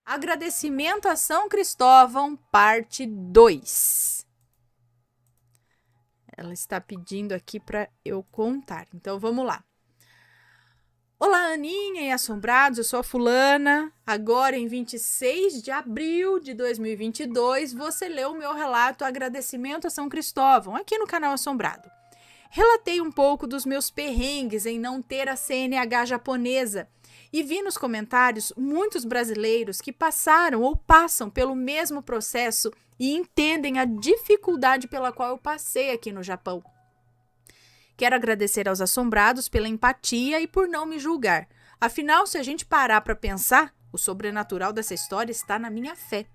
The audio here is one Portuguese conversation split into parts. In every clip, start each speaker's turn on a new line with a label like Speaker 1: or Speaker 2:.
Speaker 1: Agradecimento a São Cristóvão, parte 2. Ela está pedindo aqui para eu contar. Então vamos lá. Olá, Aninha e assombrados, eu sou a fulana. Agora, em 26 de abril de 2022, você leu o meu relato Agradecimento a São Cristóvão, aqui no canal Assombrado. Relatei um pouco dos meus perrengues em não ter a CNH japonesa e vi nos comentários muitos brasileiros que passaram ou passam pelo mesmo processo e entendem a dificuldade pela qual eu passei aqui no Japão. Quero agradecer aos assombrados pela empatia e por não me julgar. Afinal, se a gente parar para pensar, o sobrenatural dessa história está na minha fé.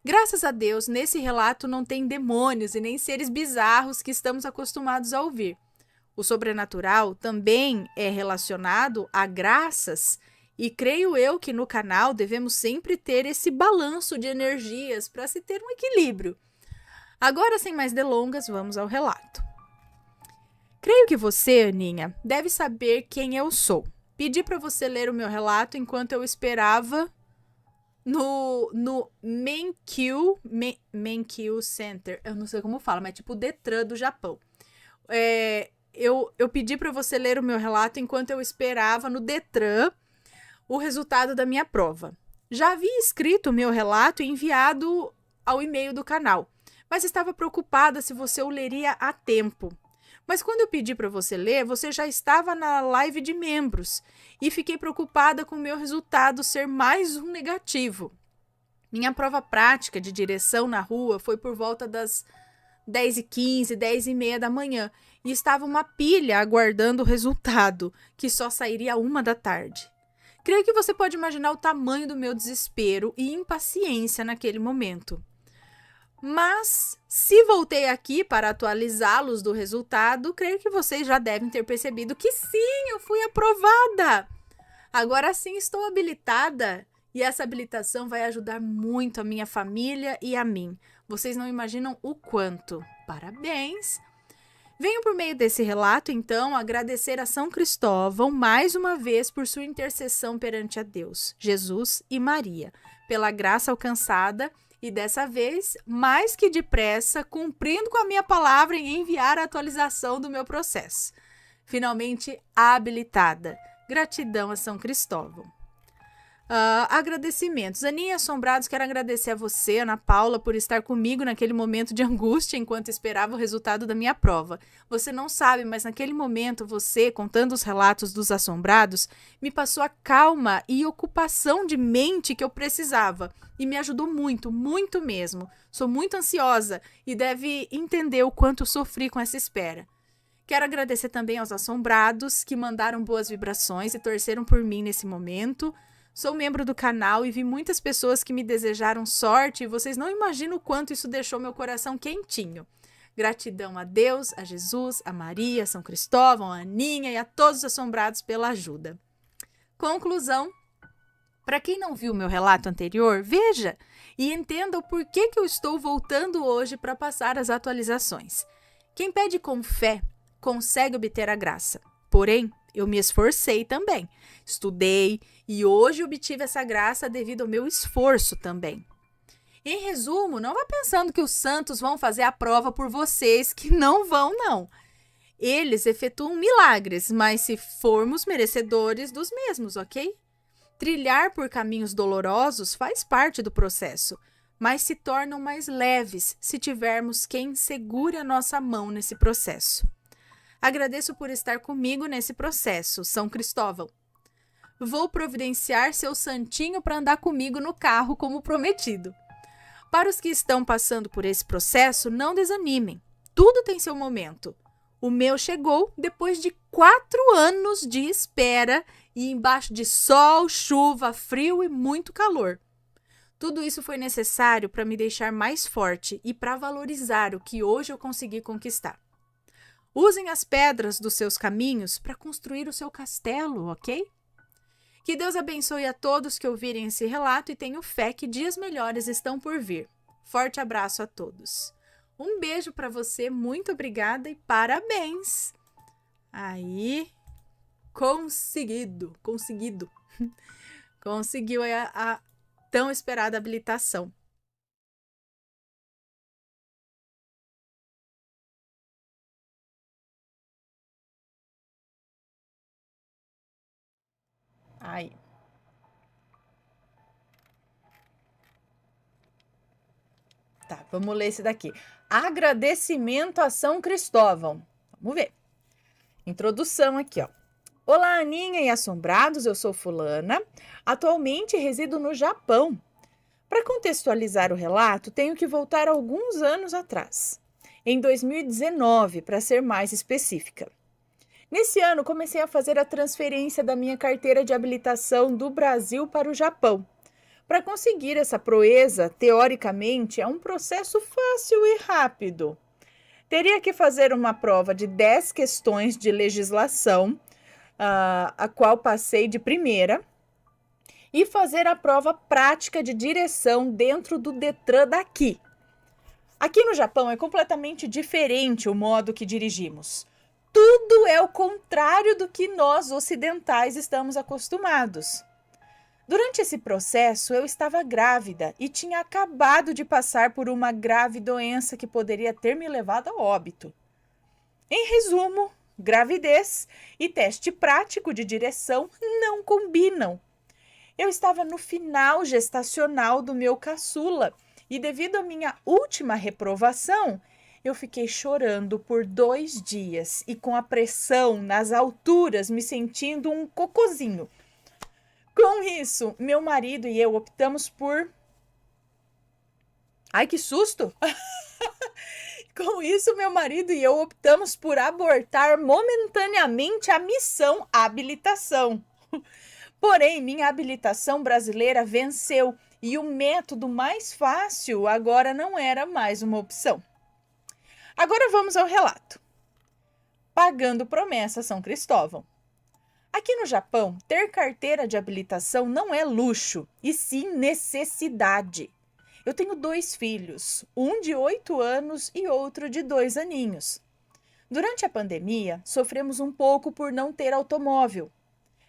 Speaker 1: Graças a Deus, nesse relato não tem demônios e nem seres bizarros que estamos acostumados a ouvir. O sobrenatural também é relacionado a graças e creio eu que no canal devemos sempre ter esse balanço de energias para se ter um equilíbrio. Agora, sem mais delongas, vamos ao relato. Creio que você, Aninha, deve saber quem eu sou. Pedi para você ler o meu relato enquanto eu esperava no Menkyu Center. Eu não sei como fala, mas é tipo o Detran do Japão. Eu pedi para você ler o meu relato enquanto eu esperava no Detran o resultado da minha prova. Já havia escrito o meu relato e enviado ao e-mail do canal, mas estava preocupada se você o leria a tempo. Mas quando eu pedi para você ler, você já estava na live de membros e fiquei preocupada com o meu resultado ser mais um negativo. Minha prova prática de direção na rua foi por volta das 10h15, 10h30 da manhã e estava uma pilha aguardando o resultado, que só sairia 1h da tarde. Creio que você pode imaginar o tamanho do meu desespero e impaciência naquele momento. Mas, se voltei aqui para atualizá-los do resultado, creio que vocês já devem ter percebido que sim, eu fui aprovada. Agora sim estou habilitada e essa habilitação vai ajudar muito a minha família e a mim. Vocês não imaginam o quanto. Parabéns! Venho por meio desse relato, então, agradecer a São Cristóvão mais uma vez por sua intercessão perante a Deus, Jesus e Maria, pela graça alcançada e dessa vez, mais que depressa, cumprindo com a minha palavra em enviar a atualização do meu processo. Finalmente habilitada. Gratidão a São Cristóvão. Agradecimentos. Aninha e Assombrados, quero agradecer a você, Ana Paula, por estar comigo naquele momento de angústia enquanto esperava o resultado da minha prova. Você não sabe, mas naquele momento você, contando os relatos dos assombrados, me passou a calma e ocupação de mente que eu precisava e me ajudou muito, muito mesmo. Sou muito ansiosa e deve entender o quanto sofri com essa espera. Quero agradecer também aos assombrados que mandaram boas vibrações e torceram por mim nesse momento. Sou membro do canal e vi muitas pessoas que me desejaram sorte e vocês não imaginam o quanto isso deixou meu coração quentinho. Gratidão a Deus, a Jesus, a Maria, a São Cristóvão, a Aninha e a todos os assombrados pela ajuda. Conclusão. Para quem não viu meu relato anterior, veja e entenda o porquê que eu estou voltando hoje para passar as atualizações. Quem pede com fé consegue obter a graça. Porém, eu me esforcei também. Estudei e hoje obtive essa graça devido ao meu esforço também. Em resumo, não vá pensando que os santos vão fazer a prova por vocês, que não vão, não. Eles efetuam milagres, mas se formos merecedores dos mesmos, ok? Trilhar por caminhos dolorosos faz parte do processo, mas se tornam mais leves se tivermos quem segure a nossa mão nesse processo. Agradeço por estar comigo nesse processo, São Cristóvão. Vou providenciar seu santinho para andar comigo no carro, como prometido. Para os que estão passando por esse processo, não desanimem. Tudo tem seu momento. O meu chegou depois de 4 anos de espera e embaixo de sol, chuva, frio e muito calor. Tudo isso foi necessário para me deixar mais forte e para valorizar o que hoje eu consegui conquistar. Usem as pedras dos seus caminhos para construir o seu castelo, ok? Que Deus abençoe a todos que ouvirem esse relato e tenho fé que dias melhores estão por vir. Forte abraço a todos. Um beijo para você, muito obrigada e parabéns! Aí, conseguido. Conseguiu a tão esperada habilitação. Aí. Tá, vamos ler esse daqui. Agradecimento a São Cristóvão. Vamos ver. Introdução aqui, ó. Olá, Aninha e assombrados, eu sou fulana. Atualmente resido no Japão. Para contextualizar o relato, tenho que voltar alguns anos atrás. Em 2019, para ser mais específica. Nesse ano, comecei a fazer a transferência da minha carteira de habilitação do Brasil para o Japão. Para conseguir essa proeza, teoricamente, é um processo fácil e rápido. Teria que fazer uma prova de 10 questões de legislação, a qual passei de primeira, e fazer a prova prática de direção dentro do Detran daqui. Aqui no Japão é completamente diferente o modo que dirigimos. Tudo é o contrário do que nós ocidentais estamos acostumados. Durante esse processo, eu estava grávida e tinha acabado de passar por uma grave doença que poderia ter me levado a óbito. Em resumo, gravidez e teste prático de direção não combinam. Eu estava no final gestacional do meu caçula e, devido à minha última reprovação, eu fiquei chorando por 2 dias e com a pressão nas alturas, me sentindo um cocozinho. Com isso, meu marido e eu optamos por... Ai, que susto! Com isso, meu marido e eu optamos por abortar momentaneamente a missão habilitação. Porém, minha habilitação brasileira venceu e o método mais fácil agora não era mais uma opção. Agora vamos ao relato. Pagando promessa São Cristóvão. Aqui no Japão, ter carteira de habilitação não é luxo, e sim necessidade. Eu tenho 2 filhos, um de 8 anos e outro de 2 aninhos. Durante a pandemia, sofremos um pouco por não ter automóvel.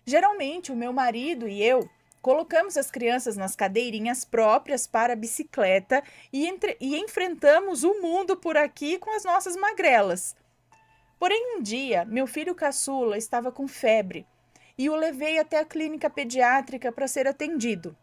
Speaker 1: Geralmente, o meu marido e eu colocamos as crianças nas cadeirinhas próprias para a bicicleta e enfrentamos o mundo por aqui com as nossas magrelas. Porém, um dia, meu filho caçula estava com febre e o levei até a clínica pediátrica para ser atendido.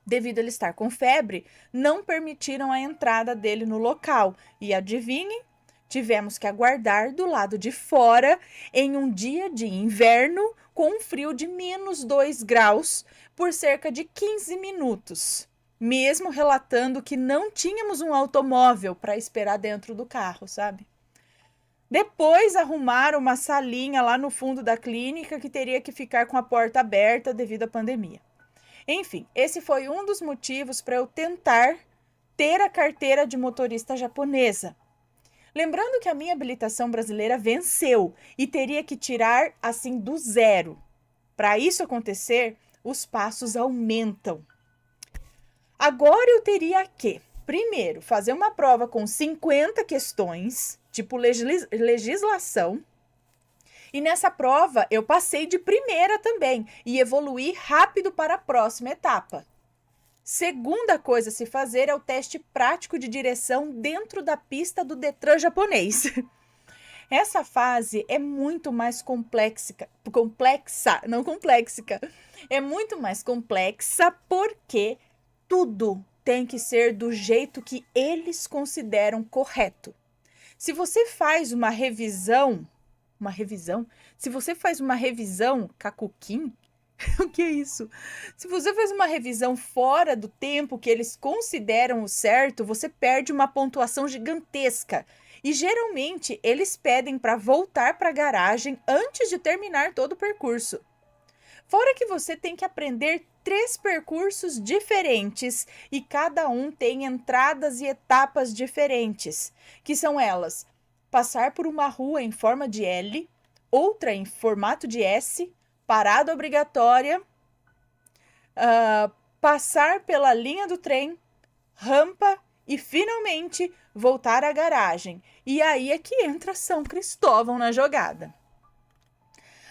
Speaker 1: Devido a ele estar com febre, não permitiram a entrada dele no local e, adivinhem, tivemos que aguardar do lado de fora em um dia de inverno com um frio de -2 graus por cerca de 15 minutos, mesmo relatando que não tínhamos um automóvel para esperar dentro do carro, sabe? Depois arrumaram uma salinha lá no fundo da clínica que teria que ficar com a porta aberta devido à pandemia. Enfim, esse foi um dos motivos para eu tentar ter a carteira de motorista japonesa. Lembrando que a minha habilitação brasileira venceu e teria que tirar assim do zero. Para isso acontecer, os passos aumentam. Agora eu teria que, primeiro, fazer uma prova com 50 questões, tipo legislação. E nessa prova eu passei de primeira também e evoluí rápido para a próxima etapa. Segunda coisa a se fazer é o teste prático de direção dentro da pista do Detran japonês. Essa fase é muito mais é muito mais complexa porque tudo tem que ser do jeito que eles consideram correto. Se você faz uma revisão, se você faz uma revisão Kakukin, o que é isso? Se você faz uma revisão fora do tempo que eles consideram o certo, você perde uma pontuação gigantesca. E geralmente eles pedem para voltar para a garagem antes de terminar todo o percurso. Fora que você tem que aprender 3 percursos diferentes e cada um tem entradas e etapas diferentes, que são elas: passar por uma rua em forma de L, outra em formato de S, parada obrigatória, passar pela linha do trem, rampa e, finalmente, voltar à garagem. E aí é que entra São Cristóvão na jogada.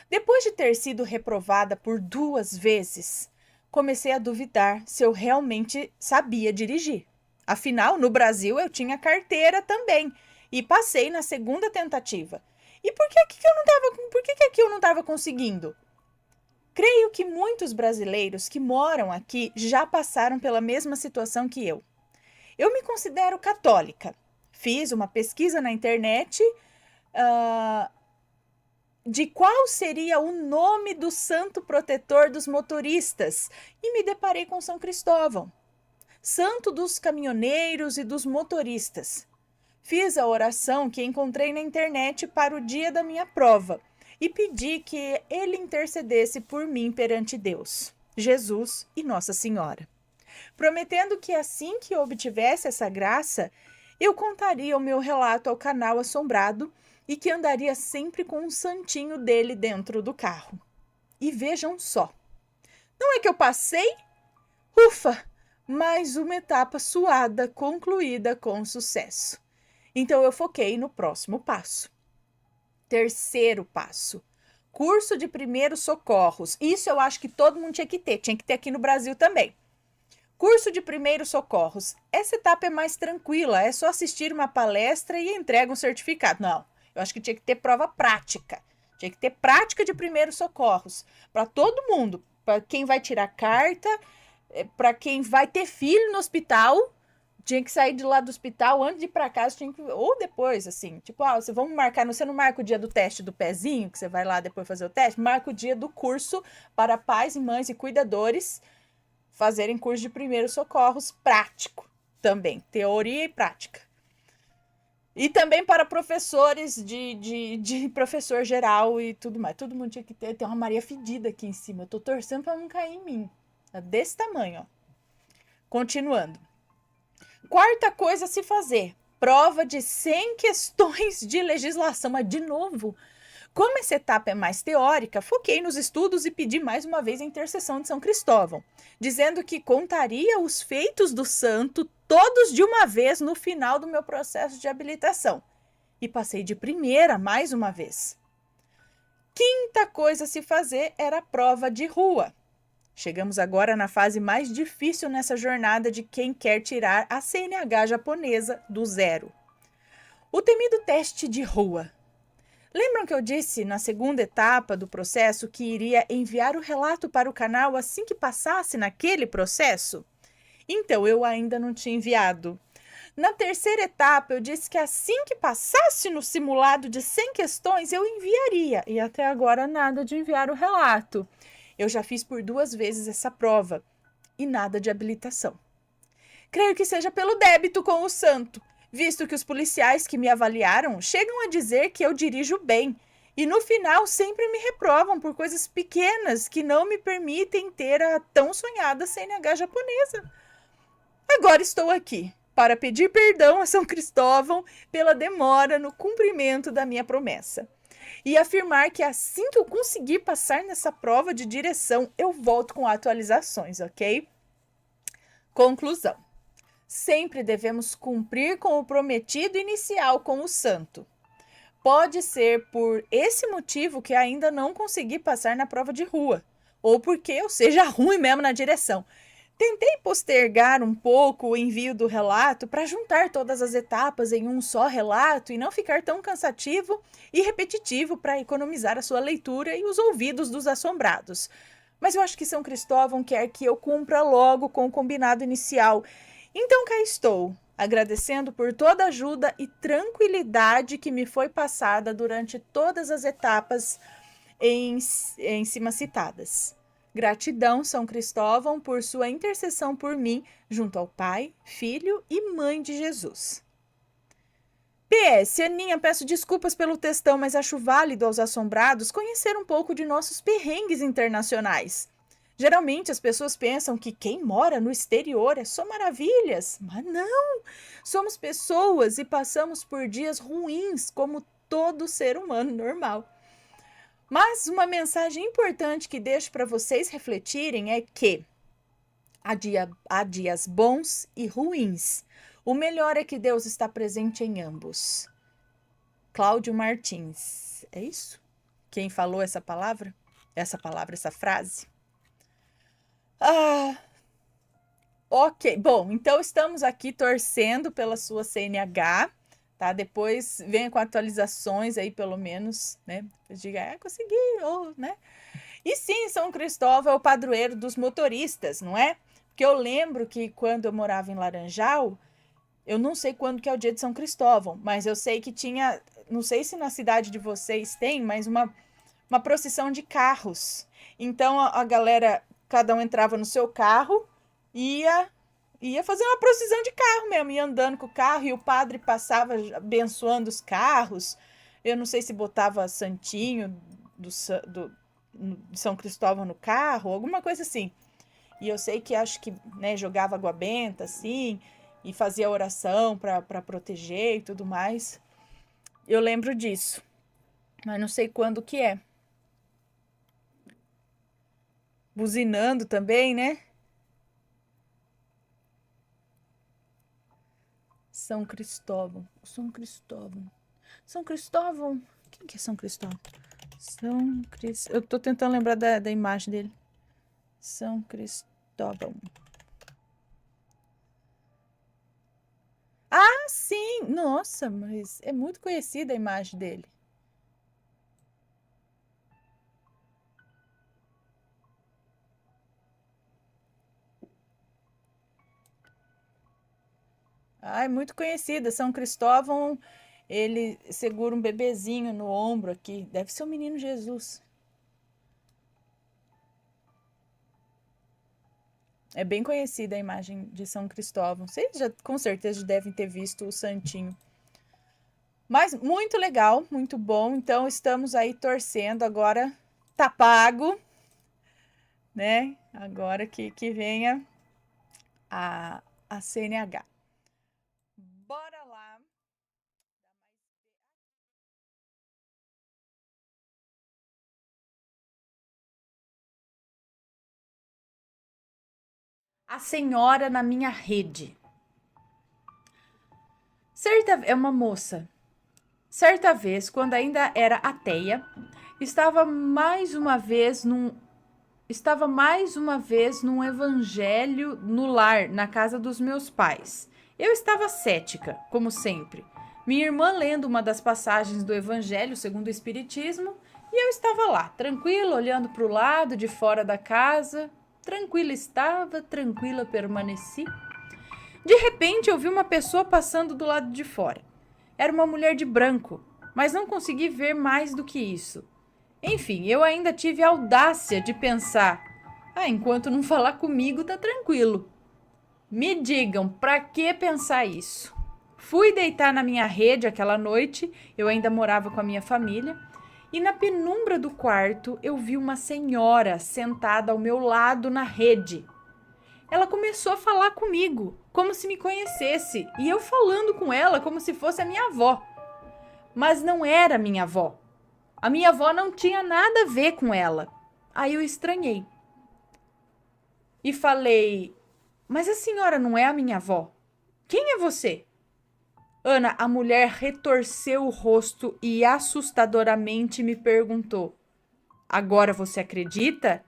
Speaker 1: Depois de ter sido reprovada por 2 vezes, comecei a duvidar se eu realmente sabia dirigir. Afinal, no Brasil eu tinha carteira também e passei na segunda tentativa. E por que que aqui eu não estava conseguindo? Creio que muitos brasileiros que moram aqui já passaram pela mesma situação que eu. Eu me considero católica. Fiz uma pesquisa na internet de qual seria o nome do santo protetor dos motoristas e me deparei com São Cristóvão, santo dos caminhoneiros e dos motoristas. Fiz a oração que encontrei na internet para o dia da minha prova e pedi que ele intercedesse por mim perante Deus, Jesus e Nossa Senhora, prometendo que assim que eu obtivesse essa graça, eu contaria o meu relato ao canal Assombrado e que andaria sempre com um santinho dele dentro do carro. E vejam só, não é que eu passei? Ufa! Mais uma etapa suada concluída com sucesso. Então eu foquei no próximo passo. Terceiro passo, curso de primeiros socorros. Isso eu acho que todo mundo tinha que ter aqui no Brasil também. Curso de primeiros socorros. Essa etapa é mais tranquila, é só assistir uma palestra e entrega um certificado. Não, eu acho que tinha que ter prova prática. Tinha que ter prática de primeiros socorros para todo mundo, para quem vai tirar carta, para quem vai ter filho no hospital. Tinha que sair de lá do hospital antes de ir para casa, ou depois, assim, tipo, vamos marcar, você não marca o dia do teste do pezinho, que você vai lá depois fazer o teste, marca o dia do curso para pais e mães e cuidadores fazerem curso de primeiros socorros prático também, teoria e prática. E também para professores de professor geral e tudo mais. Todo mundo tinha que ter. Tem uma Maria Fedida aqui em cima. Eu tô torcendo para não cair em mim. É desse tamanho, ó. Continuando. Quarta coisa a se fazer. Prova de 100 questões de legislação. Mas, de novo, como essa etapa é mais teórica, foquei nos estudos e pedi mais uma vez a intercessão de São Cristóvão, dizendo que contaria os feitos do santo todos de uma vez no final do meu processo de habilitação. E passei de primeira mais uma vez. Quinta coisa a se fazer era a prova de rua. Chegamos agora na fase mais difícil nessa jornada de quem quer tirar a CNH japonesa do zero. O temido teste de rua. Lembram que eu disse na segunda etapa do processo que iria enviar o relato para o canal assim que passasse naquele processo? Então, eu ainda não tinha enviado. Na terceira etapa, eu disse que assim que passasse no simulado de 100 questões, eu enviaria. E até agora, nada de enviar o relato. Eu já fiz por 2 vezes essa prova e nada de habilitação. Creio que seja pelo débito com o santo, visto que os policiais que me avaliaram chegam a dizer que eu dirijo bem e no final sempre me reprovam por coisas pequenas que não me permitem ter a tão sonhada CNH japonesa. Agora estou aqui para pedir perdão a São Cristóvão pela demora no cumprimento da minha promessa e afirmar que assim que eu conseguir passar nessa prova de direção, eu volto com atualizações, ok? Conclusão. Sempre devemos cumprir com o prometido inicial com o santo. Pode ser por esse motivo que ainda não consegui passar na prova de rua, ou porque eu seja ruim mesmo na direção. Tentei postergar um pouco o envio do relato para juntar todas as etapas em um só relato e não ficar tão cansativo e repetitivo para economizar a sua leitura e os ouvidos dos assombrados. Mas eu acho que São Cristóvão quer que eu cumpra logo com o combinado inicial. Então cá estou, agradecendo por toda a ajuda e tranquilidade que me foi passada durante todas as etapas em cima citadas. Gratidão, São Cristóvão, por sua intercessão por mim, junto ao Pai, Filho e Mãe de Jesus. PS, Aninha, peço desculpas pelo textão, mas acho válido aos assombrados conhecer um pouco de nossos perrengues internacionais. Geralmente as pessoas pensam que quem mora no exterior é só maravilhas, mas não! Somos pessoas e passamos por dias ruins como todo ser humano normal. Mas uma mensagem importante que deixo para vocês refletirem é que há dias bons e ruins. O melhor é que Deus está presente em ambos. Cláudio Martins. É isso? Quem falou essa palavra? Essa frase? Ah, ok. Bom, então estamos aqui torcendo pela sua CNH, tá? Depois venha com atualizações aí, pelo menos, né? Diga, consegui, ou, né? E sim, São Cristóvão é o padroeiro dos motoristas, não é? Porque eu lembro que quando eu morava em Laranjal, eu não sei quando que é o dia de São Cristóvão, mas eu sei que tinha, não sei se na cidade de vocês tem, mas uma procissão de carros. Então a galera, cada um entrava no seu carro, ia ia fazer uma procissão de carro mesmo, ia andando com o carro e o padre passava abençoando os carros. Eu não sei se botava santinho do de São Cristóvão no carro, alguma coisa assim. E eu sei que acho que, né, jogava água benta assim e fazia oração para proteger e tudo mais. Eu lembro disso, mas não sei quando que é. Buzinando também, né? São Cristóvão. São Cristóvão. São Cristóvão. Quem que é São Cristóvão? São Cristóvão. Eu tô tentando lembrar da imagem dele. São Cristóvão. Ah, sim! Nossa, mas é muito conhecida a imagem dele. Ah, é muito conhecida. São Cristóvão, ele segura um bebezinho no ombro aqui. Deve ser o menino Jesus. É bem conhecida a imagem de São Cristóvão. Vocês já com certeza devem ter visto o santinho. Mas muito legal, muito bom. Então estamos aí torcendo. Agora tá pago, né? Agora que venha a CNH. Bora lá. A senhora na minha rede. É uma moça. Certa vez, quando ainda era ateia, estava mais uma vez num estava mais uma vez num evangelho no lar, na casa dos meus pais. Eu estava cética, como sempre. Minha irmã lendo uma das passagens do evangelho segundo o espiritismo, e eu estava lá, tranquila, olhando para o lado de fora da casa. Tranquila estava, tranquila permaneci. De repente, eu vi uma pessoa passando do lado de fora. Era uma mulher de branco, mas não consegui ver mais do que isso. Enfim, eu ainda tive a audácia de pensar: enquanto não falar comigo, tá tranquilo. Me digam, pra que pensar isso? Fui deitar na minha rede aquela noite, eu ainda morava com a minha família, e na penumbra do quarto eu vi uma senhora sentada ao meu lado na rede. Ela começou a falar comigo, como se me conhecesse, e eu falando com ela como se fosse a minha avó. Mas não era minha avó. A minha avó não tinha nada a ver com ela. Aí eu estranhei. E falei: mas a senhora não é a minha avó? Quem é você? Ana, a mulher retorceu o rosto e assustadoramente me perguntou: agora você acredita?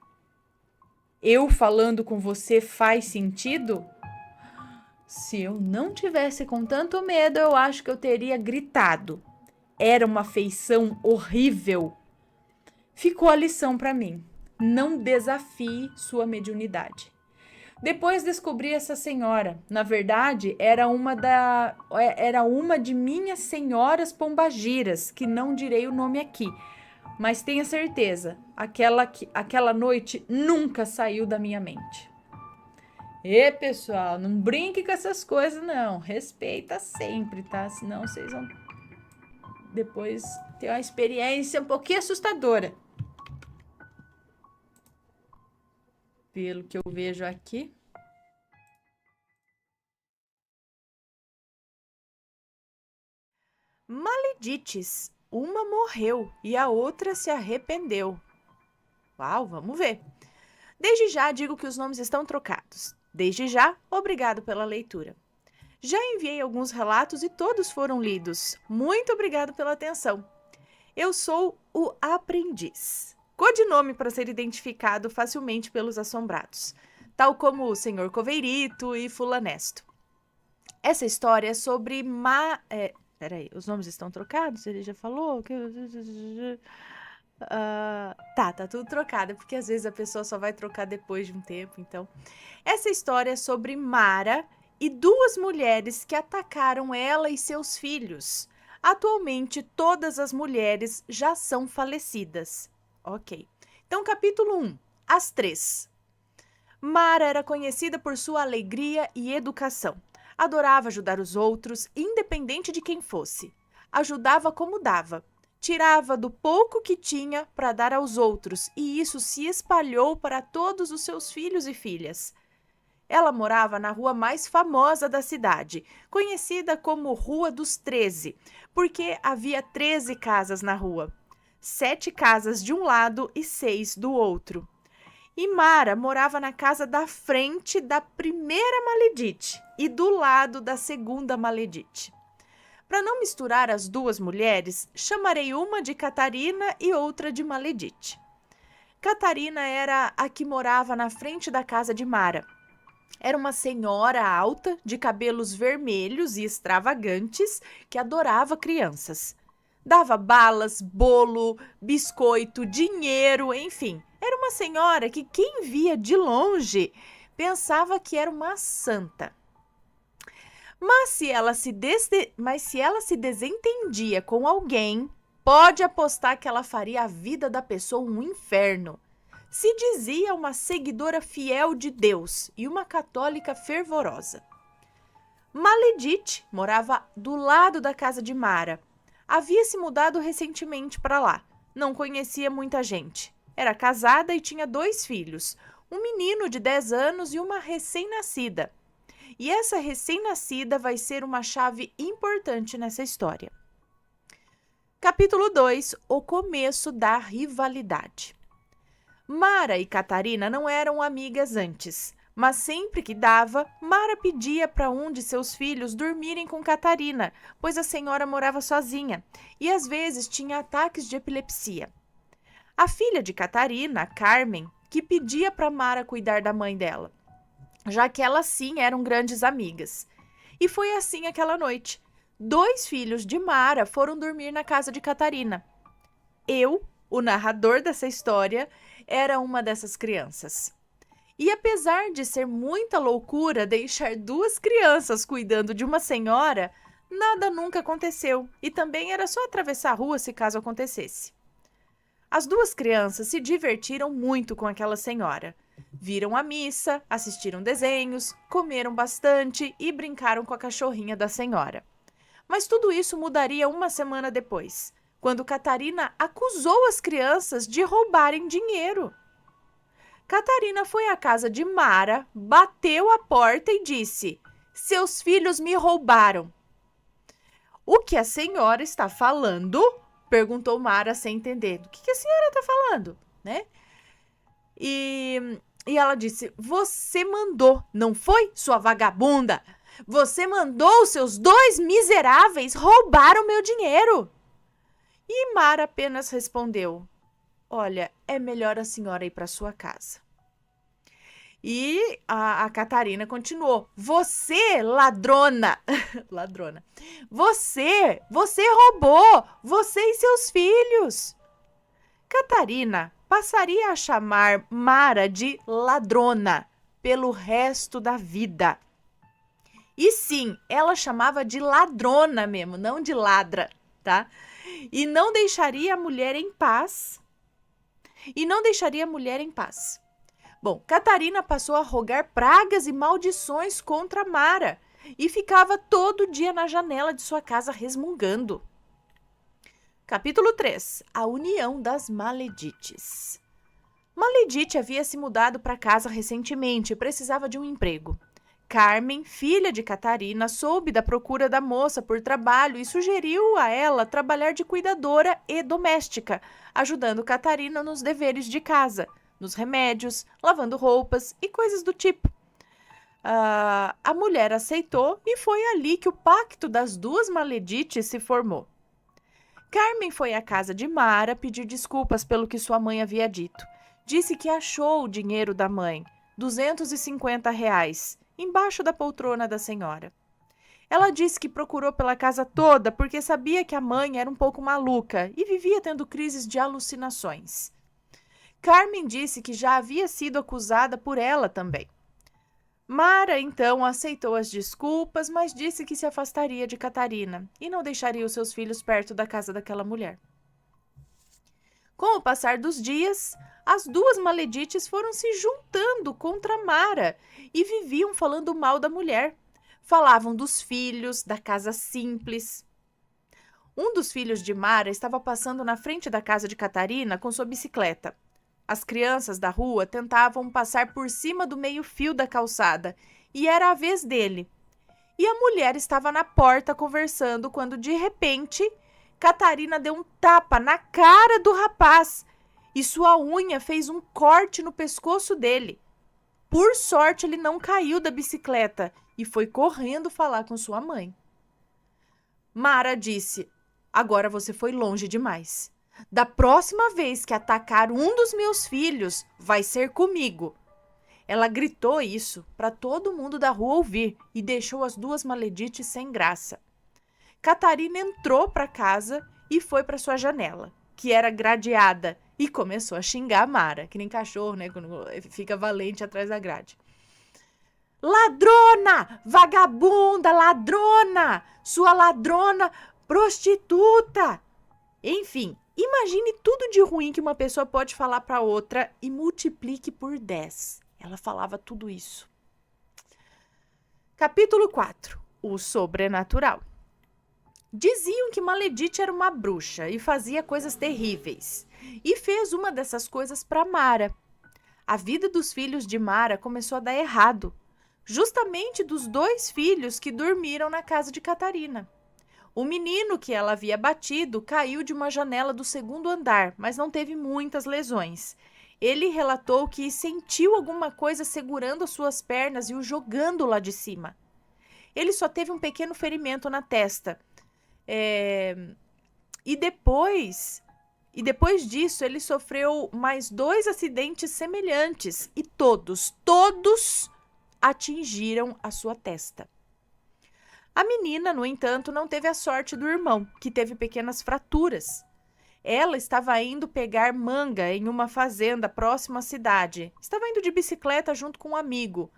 Speaker 1: Eu falando com você faz sentido? Se eu não tivesse com tanto medo, eu acho que eu teria gritado. Era uma feição horrível. Ficou a lição para mim. Não desafie sua mediunidade. Depois descobri essa senhora. Na verdade, era uma de minhas senhoras pombagiras, que não direi o nome aqui. Mas tenha certeza, aquela noite nunca saiu da minha mente. E pessoal, não brinque com essas coisas não. Respeita sempre, tá? Senão vocês vão depois ter uma experiência um pouquinho assustadora. Pelo que eu vejo aqui. Maledites. Uma morreu e a outra se arrependeu. Uau, vamos ver. Desde já digo que os nomes estão trocados. Desde já, obrigado pela leitura. Já enviei alguns relatos e todos foram lidos. Muito obrigado pela atenção. Eu sou o Aprendiz. Codinome para ser identificado facilmente pelos assombrados. tal como o senhor Coveirito e Fulanesto. Essa história é sobre peraí, os nomes estão trocados? Ele já falou? Tá tudo trocado, porque às vezes a pessoa só vai trocar depois de um tempo, então. Essa história é sobre Mara e duas mulheres que atacaram ela e seus filhos. Atualmente, todas as mulheres já são falecidas. Ok. Então, capítulo 1. As três. Mara era conhecida por sua alegria e educação. Adorava ajudar os outros, independente de quem fosse. Ajudava como dava. Tirava do pouco que tinha para dar aos outros, e isso se espalhou para todos os seus filhos e filhas. Ela morava na rua mais famosa da cidade, conhecida como Rua dos 13, porque havia 13 casas na rua. 7 casas de um lado e 6 do outro. E Mara morava na casa da frente da primeira Maledite e do lado da segunda Maledite. Para não misturar as duas mulheres, chamarei uma de Catarina e outra de Maledite. Catarina era a que morava na frente da casa de Mara. Era uma senhora alta, de cabelos vermelhos e extravagantes, que adorava crianças. Dava balas, bolo, biscoito, dinheiro, enfim. Era uma senhora que quem via de longe pensava que era uma santa. Mas se ela se desentendia com alguém, pode apostar que ela faria a vida da pessoa um inferno. Se dizia uma seguidora fiel de Deus e uma católica fervorosa. Maledite morava do lado da casa de Mara. Havia se mudado recentemente para lá. Não conhecia muita gente. Era casada e tinha 2 filhos, um menino de 10 anos e uma recém-nascida. E essa recém-nascida vai ser uma chave importante nessa história. Capítulo 2. O começo da rivalidade. Mara e Catarina não eram amigas antes, mas sempre que dava, Mara pedia para um de seus filhos dormirem com Catarina, pois a senhora morava sozinha e às vezes tinha ataques de epilepsia. A filha de Catarina, Carmen, que pedia para Mara cuidar da mãe dela, já que elas sim eram grandes amigas. E foi assim aquela noite. 2 filhos de Mara foram dormir na casa de Catarina. Eu, o narrador dessa história, era uma dessas crianças. E apesar de ser muita loucura deixar 2 crianças cuidando de uma senhora, nada nunca aconteceu e também era só atravessar a rua se caso acontecesse. As 2 crianças se divertiram muito com aquela senhora. Viram a missa, assistiram desenhos, comeram bastante e brincaram com a cachorrinha da senhora. Mas tudo isso mudaria uma semana depois, quando Catarina acusou as crianças de roubarem dinheiro. Catarina foi à casa de Mara, bateu a porta e disse: "Seus filhos me roubaram." "O que a senhora está falando?" perguntou Mara sem entender. "Do que a senhora está falando?" né? E ela disse: "Você mandou, não foi, sua vagabunda? Você mandou os seus 2 miseráveis roubar o meu dinheiro." E Mara apenas respondeu: "Olha, é melhor a senhora ir para sua casa." E a Catarina continuou: "Você, ladrona, ladrona, você roubou, você e seus filhos." Catarina passaria a chamar Mara de ladrona pelo resto da vida. E sim, ela chamava de ladrona mesmo, não de ladra, tá? E não deixaria a mulher em paz. Bom, Catarina passou a rogar pragas e maldições contra Mara e ficava todo dia na janela de sua casa resmungando. Capítulo 3. A união das Maledites. Maledite havia se mudado para casa recentemente e precisava de um emprego. Carmen, filha de Catarina, soube da procura da moça por trabalho e sugeriu a ela trabalhar de cuidadora e doméstica, ajudando Catarina nos deveres de casa, nos remédios, lavando roupas e coisas do tipo. A mulher aceitou e foi ali que o pacto das 2 Maledites se formou. Carmen foi à casa de Mara pedir desculpas pelo que sua mãe havia dito. Disse que achou o dinheiro da mãe, R$ 250 embaixo da poltrona da senhora. Ela disse que procurou pela casa toda porque sabia que a mãe era um pouco maluca e vivia tendo crises de alucinações. Carmen disse que já havia sido acusada por ela também. Mara, então, aceitou as desculpas, mas disse que se afastaria de Catarina e não deixaria os seus filhos perto da casa daquela mulher. Com o passar dos dias, as duas maledites foram se juntando contra Mara e viviam falando mal da mulher. Falavam dos filhos, da casa simples. Um dos filhos de Mara estava passando na frente da casa de Catarina com sua bicicleta. As crianças da rua tentavam passar por cima do meio-fio da calçada e era a vez dele. E a mulher estava na porta conversando quando, de repente, Catarina deu um tapa na cara do rapaz e sua unha fez um corte no pescoço dele. Por sorte, ele não caiu da bicicleta e foi correndo falar com sua mãe. Mara disse: agora você foi longe demais. Da próxima vez que atacar um dos meus filhos, vai ser comigo. Ela gritou isso para todo mundo da rua ouvir e deixou as duas maledites sem graça. Catarina entrou para casa e foi para sua janela, que era gradeada, e começou a xingar a Mara, que nem cachorro, né, quando fica valente atrás da grade. Ladrona, vagabunda, ladrona, sua ladrona, prostituta. Enfim, imagine tudo de ruim que uma pessoa pode falar para outra e multiplique por 10. Ela falava tudo isso. Capítulo 4. O sobrenatural. Diziam que Maledite era uma bruxa e fazia coisas terríveis. E fez uma dessas coisas para Mara. A vida dos filhos de Mara começou a dar errado. Justamente dos 2 filhos que dormiram na casa de Catarina. O menino que ela havia batido caiu de uma janela do 2º andar, mas não teve muitas lesões. Ele relatou que sentiu alguma coisa segurando as suas pernas e o jogando lá de cima. Ele só teve um pequeno ferimento na testa. E depois disso, ele sofreu mais 2 acidentes semelhantes e todos atingiram a sua testa. A menina, no entanto, não teve a sorte do irmão, que teve pequenas fraturas. Ela estava indo pegar manga em uma fazenda próxima à cidade. Estava indo de bicicleta junto com um amigo.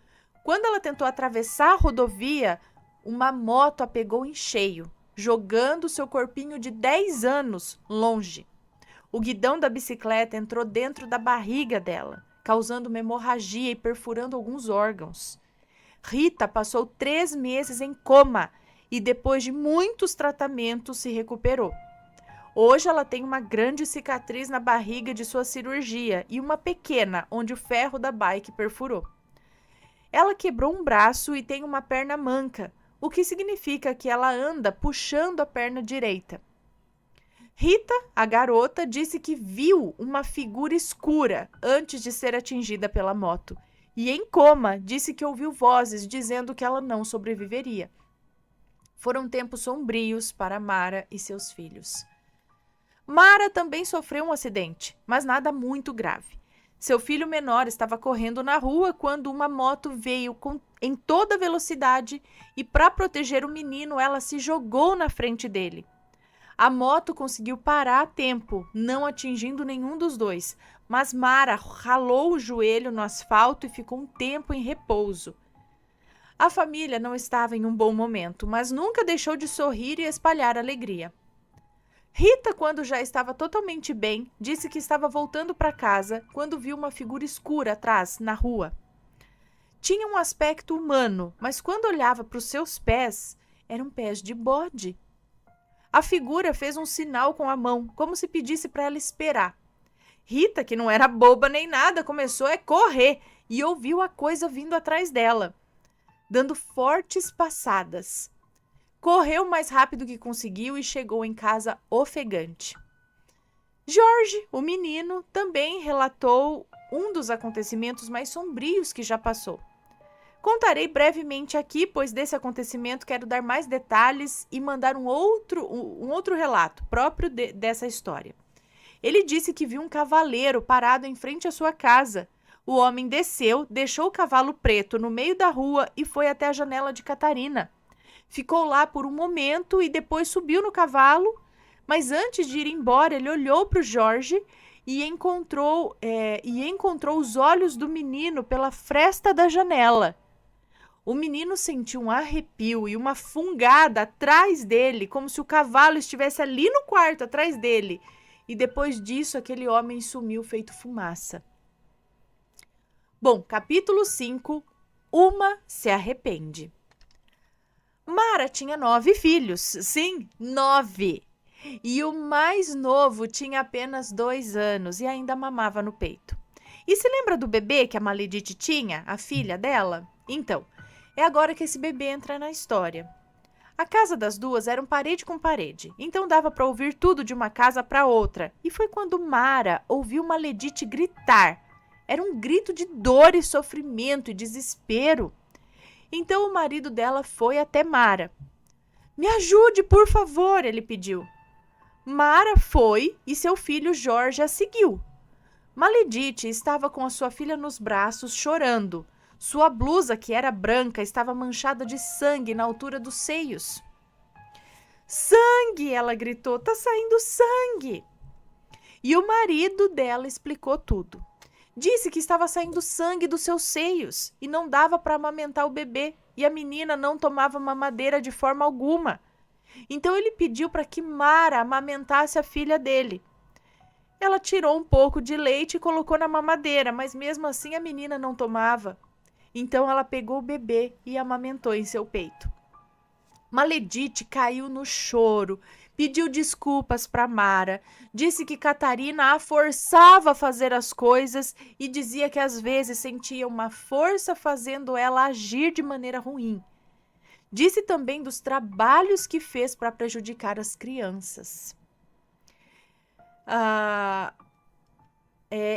Speaker 1: Quando ela tentou atravessar a rodovia, uma moto a pegou em cheio, jogando seu corpinho de 10 anos longe. O guidão da bicicleta entrou dentro da barriga dela, causando uma hemorragia e perfurando alguns órgãos. Rita passou 3 meses em coma e, depois de muitos tratamentos, se recuperou. Hoje ela tem uma grande cicatriz na barriga de sua cirurgia e uma pequena onde o ferro da bike perfurou. Ela quebrou um braço e tem uma perna manca, o que significa que ela anda puxando a perna direita. Rita, a garota, disse que viu uma figura escura antes de ser atingida pela moto. E em coma, disse que ouviu vozes dizendo que ela não sobreviveria. Foram tempos sombrios para Mara e seus filhos. Mara também sofreu um acidente, mas nada muito grave. Seu filho menor estava correndo na rua quando uma moto veio em toda velocidade e, para proteger o menino, ela se jogou na frente dele. A moto conseguiu parar a tempo, não atingindo nenhum dos dois, mas Mara ralou o joelho no asfalto e ficou um tempo em repouso. A família não estava em um bom momento, mas nunca deixou de sorrir e espalhar alegria. Rita, quando já estava totalmente bem, disse que estava voltando para casa quando viu uma figura escura atrás, na rua. Tinha um aspecto humano, mas quando olhava para os seus pés, eram pés de bode. A figura fez um sinal com a mão, como se pedisse para ela esperar. Rita, que não era boba nem nada, começou a correr e ouviu a coisa vindo atrás dela, dando fortes passadas. Correu o mais rápido que conseguiu e chegou em casa ofegante. Jorge, o menino, também relatou um dos acontecimentos mais sombrios que já passou. Contarei brevemente aqui, pois desse acontecimento quero dar mais detalhes e mandar um outro relato próprio dessa história. Ele disse que viu um cavaleiro parado em frente à sua casa. O homem desceu, deixou o cavalo preto no meio da rua e foi até a janela de Catarina. Ficou lá por um momento e depois subiu no cavalo, mas antes de ir embora, ele olhou para o Jorge e encontrou os olhos do menino pela fresta da janela. O menino sentiu um arrepio e uma fungada atrás dele, como se o cavalo estivesse ali no quarto, atrás dele. E depois disso, aquele homem sumiu feito fumaça. Bom, capítulo 5. Uma se arrepende. Mara tinha 9 filhos. Sim, 9. E o mais novo tinha apenas 2 anos e ainda mamava no peito. E se lembra do bebê que a Maledite tinha, a filha dela? Então, é agora que esse bebê entra na história. A casa das duas era parede com parede, então dava para ouvir tudo de uma casa para outra. E foi quando Mara ouviu Maledite gritar. Era um grito de dor e sofrimento e desespero. Então o marido dela foi até Mara. Me ajude, por favor, ele pediu. Mara foi e seu filho Jorge a seguiu. Maledite estava com a sua filha nos braços, chorando. Sua blusa, que era branca, estava manchada de sangue na altura dos seios. Sangue! Ela gritou. Tá saindo sangue! E o marido dela explicou tudo. Disse que estava saindo sangue dos seus seios e não dava para amamentar o bebê e a menina não tomava mamadeira de forma alguma. Então ele pediu para que Mara amamentasse a filha dele. Ela tirou um pouco de leite e colocou na mamadeira, mas mesmo assim a menina não tomava. Então ela pegou o bebê e amamentou em seu peito. Maledite caiu no choro, pediu desculpas para Mara, disse que Catarina a forçava a fazer as coisas e dizia que às vezes sentia uma força fazendo ela agir de maneira ruim. Disse também dos trabalhos que fez para prejudicar as crianças.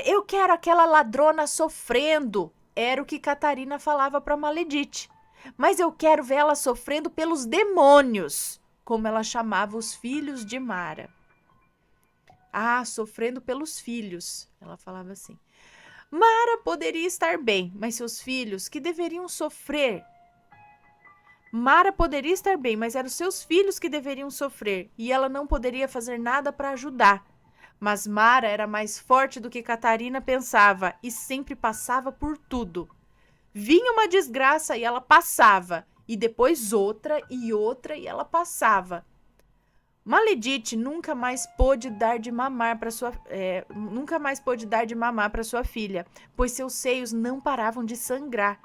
Speaker 1: Eu quero aquela ladrona sofrendo, era o que Catarina falava para Maledite. Mas eu quero ver ela sofrendo pelos demônios, como ela chamava os filhos de Mara. Sofrendo pelos filhos, ela falava assim. Mara poderia estar bem, mas seus filhos que deveriam sofrer. Mara poderia estar bem, mas eram seus filhos que deveriam sofrer, e ela não poderia fazer nada para ajudar. Mas Mara era mais forte do que Catarina pensava e sempre passava por tudo. Vinha uma desgraça e ela passava, e depois outra e ela passava. Maledite nunca mais pôde dar de mamar para sua filha, pois seus seios não paravam de sangrar.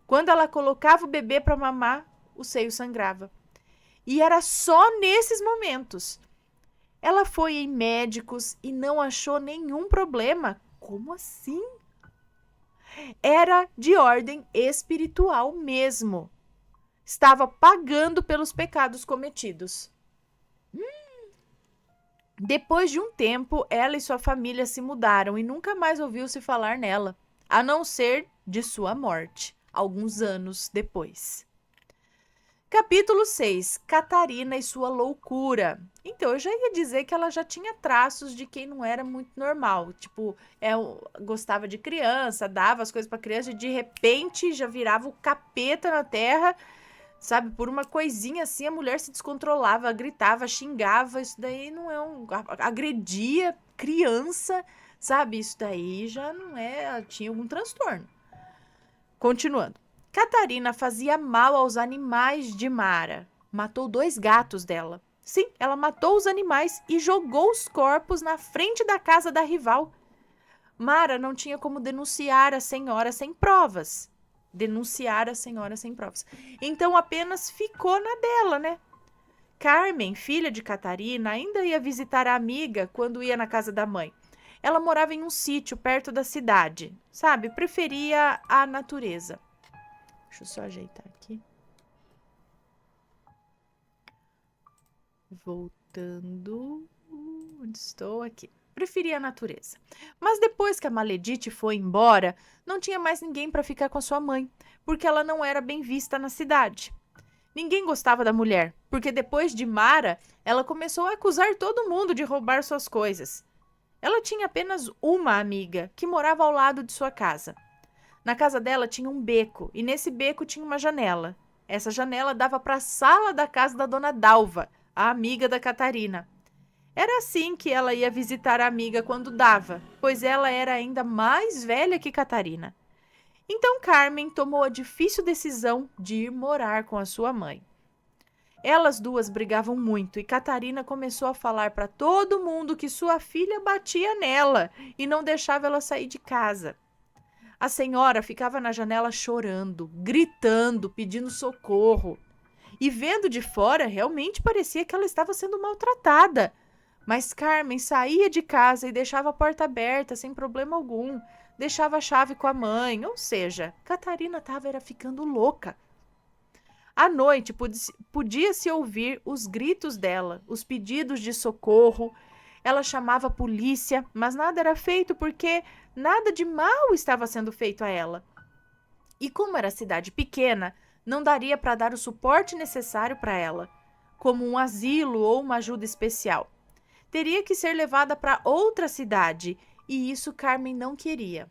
Speaker 1: Quando ela colocava o bebê para mamar, o seio sangrava. E era só nesses momentos. Ela foi em médicos e não achou nenhum problema. Como assim? Era de ordem espiritual mesmo. Estava pagando pelos pecados cometidos. Depois de um tempo, ela e sua família se mudaram e nunca mais ouviu-se falar nela, a não ser de sua morte, alguns anos depois. Capítulo 6. Catarina e sua loucura. Então, eu já ia dizer que ela já tinha traços de quem não era muito normal. Tipo, gostava de criança, dava as coisas pra criança e de repente já virava o capeta na terra, sabe? Por uma coisinha assim, a mulher se descontrolava, gritava, xingava. Isso daí não é agredia criança, sabe? Isso daí já não é... Tinha algum transtorno. Continuando. Catarina fazia mal aos animais de Mara. Matou 2 gatos dela. Sim, ela matou os animais e jogou os corpos na frente da casa da rival. Mara não tinha como denunciar a senhora sem provas. Então apenas ficou na dela, né? Carmen, filha de Catarina, ainda ia visitar a amiga quando ia na casa da mãe. Ela morava em um sítio perto da cidade, sabe? Preferia a natureza. Deixa eu só ajeitar aqui. Voltando. Onde estou? Aqui. Preferia a natureza. Mas depois que a Maledite foi embora, não tinha mais ninguém para ficar com a sua mãe, porque ela não era bem vista na cidade. Ninguém gostava da mulher, porque depois de Mara, ela começou a acusar todo mundo de roubar suas coisas. Ela tinha apenas uma amiga, que morava ao lado de sua casa. Na casa dela tinha um beco e nesse beco tinha uma janela. Essa janela dava para a sala da casa da dona Dalva, a amiga da Catarina. Era assim que ela ia visitar a amiga quando dava, pois ela era ainda mais velha que Catarina. Então Carmen tomou a difícil decisão de ir morar com a sua mãe. Elas duas brigavam muito e Catarina começou a falar para todo mundo que sua filha batia nela e não deixava ela sair de casa. A senhora ficava na janela chorando, gritando, pedindo socorro. E vendo de fora, realmente parecia que ela estava sendo maltratada. Mas Carmen saía de casa e deixava a porta aberta sem problema algum. Deixava a chave com a mãe, ou seja, Catarina estava ficando louca. À noite podia-se ouvir os gritos dela, os pedidos de socorro. Ela chamava a polícia, mas nada era feito porque nada de mal estava sendo feito a ela. E como era cidade pequena, não daria para dar o suporte necessário para ela, como um asilo ou uma ajuda especial. Teria que ser levada para outra cidade, e isso Carmen não queria.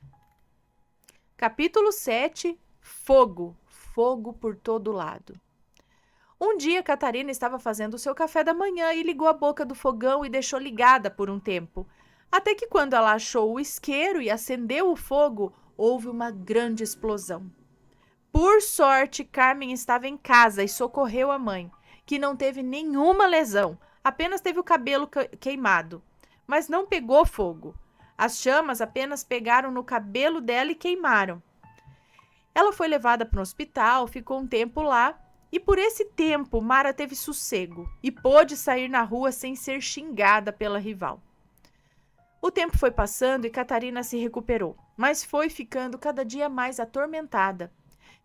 Speaker 1: Capítulo 7. Fogo. Fogo por todo lado. Um dia, Catarina estava fazendo o seu café da manhã e ligou a boca do fogão e deixou ligada por um tempo. Até que quando ela achou o isqueiro e acendeu o fogo, houve uma grande explosão. Por sorte, Carmen estava em casa e socorreu a mãe, que não teve nenhuma lesão, apenas teve o cabelo queimado, mas não pegou fogo. As chamas apenas pegaram no cabelo dela e queimaram. Ela foi levada para o hospital, ficou um tempo lá, e por esse tempo Mara teve sossego e pôde sair na rua sem ser xingada pela rival. O tempo foi passando e Catarina se recuperou, mas foi ficando cada dia mais atormentada.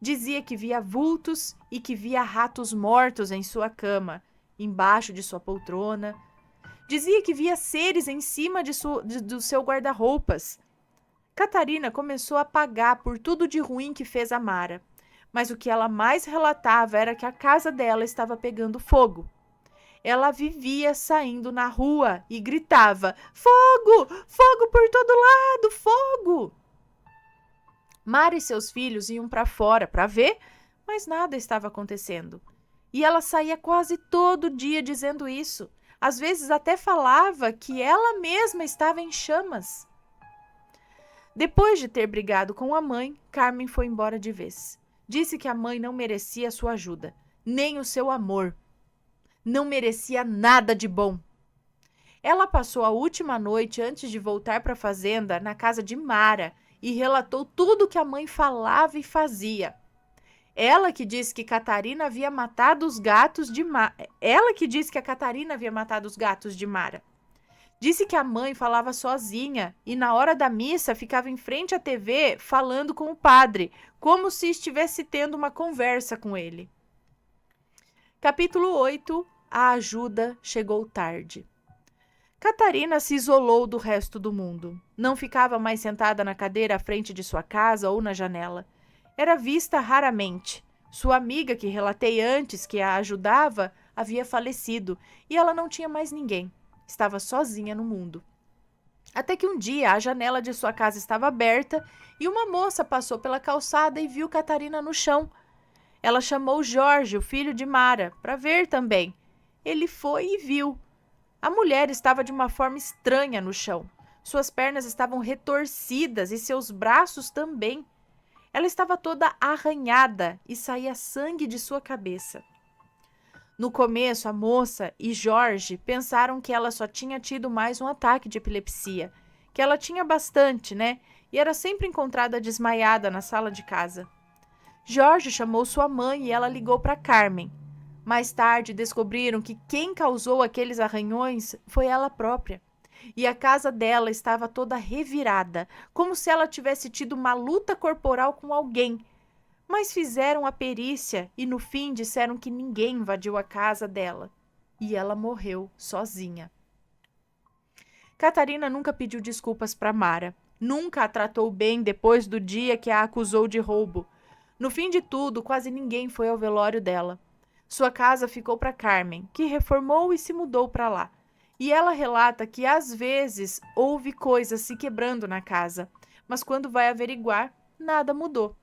Speaker 1: Dizia que via vultos e que via ratos mortos em sua cama, embaixo de sua poltrona. Dizia que via seres em cima do seu guarda-roupas. Catarina começou a pagar por tudo de ruim que fez a Mara, mas o que ela mais relatava era que a casa dela estava pegando fogo. Ela vivia saindo na rua e gritava: "Fogo! Fogo por todo lado! Fogo!" Mara e seus filhos iam para fora para ver, mas nada estava acontecendo. E ela saía quase todo dia dizendo isso. Às vezes até falava que ela mesma estava em chamas. Depois de ter brigado com a mãe, Carmen foi embora de vez. Disse que a mãe não merecia a sua ajuda, nem o seu amor. Não merecia nada de bom. Ela passou a última noite antes de voltar para a fazenda na casa de Mara e relatou tudo que a mãe falava e fazia. Ela que disse que Catarina havia matado os gatos de Mara. Disse que a mãe falava sozinha e na hora da missa ficava em frente à TV falando com o padre, como se estivesse tendo uma conversa com ele. Capítulo 8. A ajuda chegou tarde. Catarina se isolou do resto do mundo. Não ficava mais sentada na cadeira à frente de sua casa ou na janela. Era vista raramente. Sua amiga, que relatei antes que a ajudava, havia falecido e ela não tinha mais ninguém. Estava sozinha no mundo. Até que um dia a janela de sua casa estava aberta e uma moça passou pela calçada e viu Catarina no chão. Ela chamou Jorge, o filho de Mara, para ver também. Ele foi e viu. A mulher estava de uma forma estranha no chão. Suas pernas estavam retorcidas e seus braços também. Ela estava toda arranhada e saía sangue de sua cabeça. No começo, a moça e Jorge pensaram que ela só tinha tido mais um ataque de epilepsia, que ela tinha bastante, né? E era sempre encontrada desmaiada na sala de casa. Jorge chamou sua mãe e ela ligou para Carmen. Mais tarde, descobriram que quem causou aqueles arranhões foi ela própria. E a casa dela estava toda revirada, como se ela tivesse tido uma luta corporal com alguém. Mas fizeram a perícia e no fim disseram que ninguém invadiu a casa dela. E ela morreu sozinha. Catarina nunca pediu desculpas para Mara. Nunca a tratou bem depois do dia que a acusou de roubo. No fim de tudo, quase ninguém foi ao velório dela. Sua casa ficou para Carmen, que reformou e se mudou para lá. E ela relata que às vezes houve coisas se quebrando na casa, mas quando vai averiguar, nada mudou.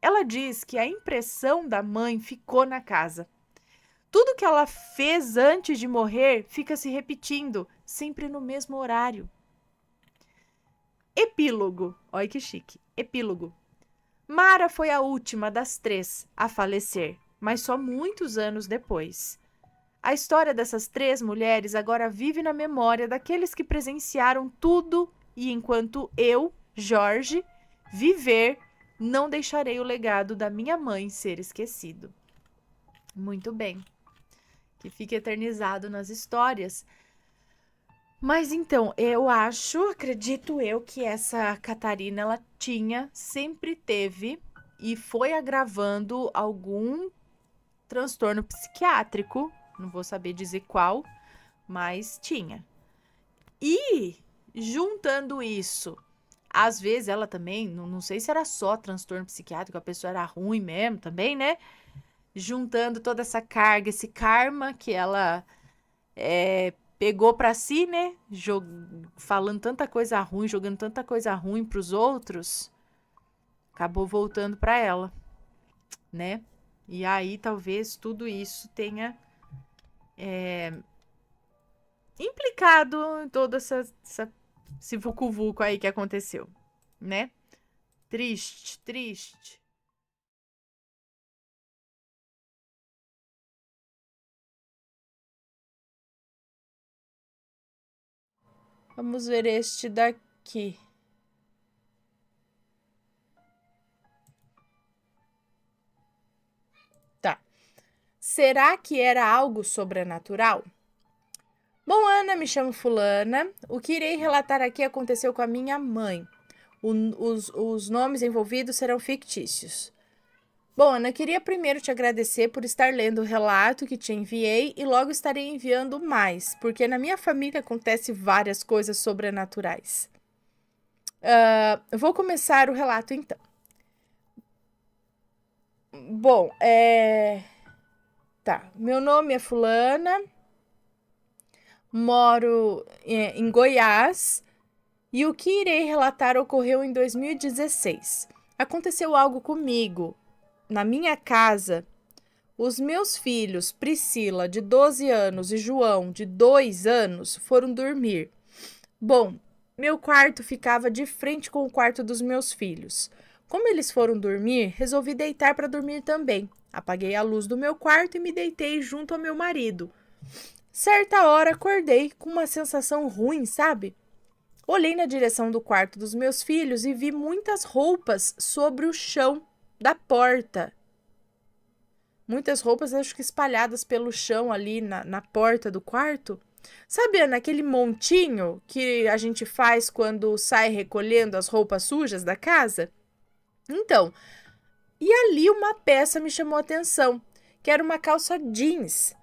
Speaker 1: Ela diz que a impressão da mãe ficou na casa. Tudo que ela fez antes de morrer fica se repetindo, sempre no mesmo horário. Epílogo. Olha que chique. Epílogo. Mara foi a última das 3 a falecer, mas só muitos anos depois. A história dessas 3 mulheres agora vive na memória daqueles que presenciaram tudo e enquanto eu, Jorge, viver, não deixarei o legado da minha mãe ser esquecido. Muito bem. Que fique eternizado nas histórias. Mas então, acredito eu, que essa Catarina, ela sempre teve e foi agravando algum transtorno psiquiátrico, não vou saber dizer qual, mas tinha. E, juntando isso, às vezes ela também, não sei se era só transtorno psiquiátrico, a pessoa era ruim mesmo também, né? Juntando toda essa carga, esse karma que ela pegou pra si, né? Falando tanta coisa ruim, jogando tanta coisa ruim pros outros, acabou voltando pra ela, né? E aí talvez tudo isso tenha implicado em todo esse vucu-vucu aí que aconteceu, né? Triste, triste. Vamos ver este daqui. Tá. Será que era algo sobrenatural? Bom, Ana, me chamo Fulana. O que irei relatar aqui aconteceu com a minha mãe. Os nomes envolvidos serão fictícios. Bom, Ana, queria primeiro te agradecer por estar lendo o relato que te enviei e logo estarei enviando mais, porque na minha família acontece várias coisas sobrenaturais. Vou começar o relato então. Bom, Tá, meu nome é Fulana, moro em Goiás e o que irei relatar ocorreu em 2016. Aconteceu algo comigo. Na minha casa, os meus filhos, Priscila, de 12 anos, e João, de 2 anos, foram dormir. Bom, meu quarto ficava de frente com o quarto dos meus filhos. Como eles foram dormir, resolvi deitar para dormir também. Apaguei a luz do meu quarto e me deitei junto ao meu marido. Certa hora acordei com uma sensação ruim, sabe? Olhei na direção do quarto dos meus filhos e vi muitas roupas sobre o chão da porta. Muitas roupas, acho que espalhadas pelo chão ali na porta do quarto. Sabe, Ana, aquele montinho que a gente faz quando sai recolhendo as roupas sujas da casa? Então, e ali uma peça me chamou a atenção, que era uma calça jeans.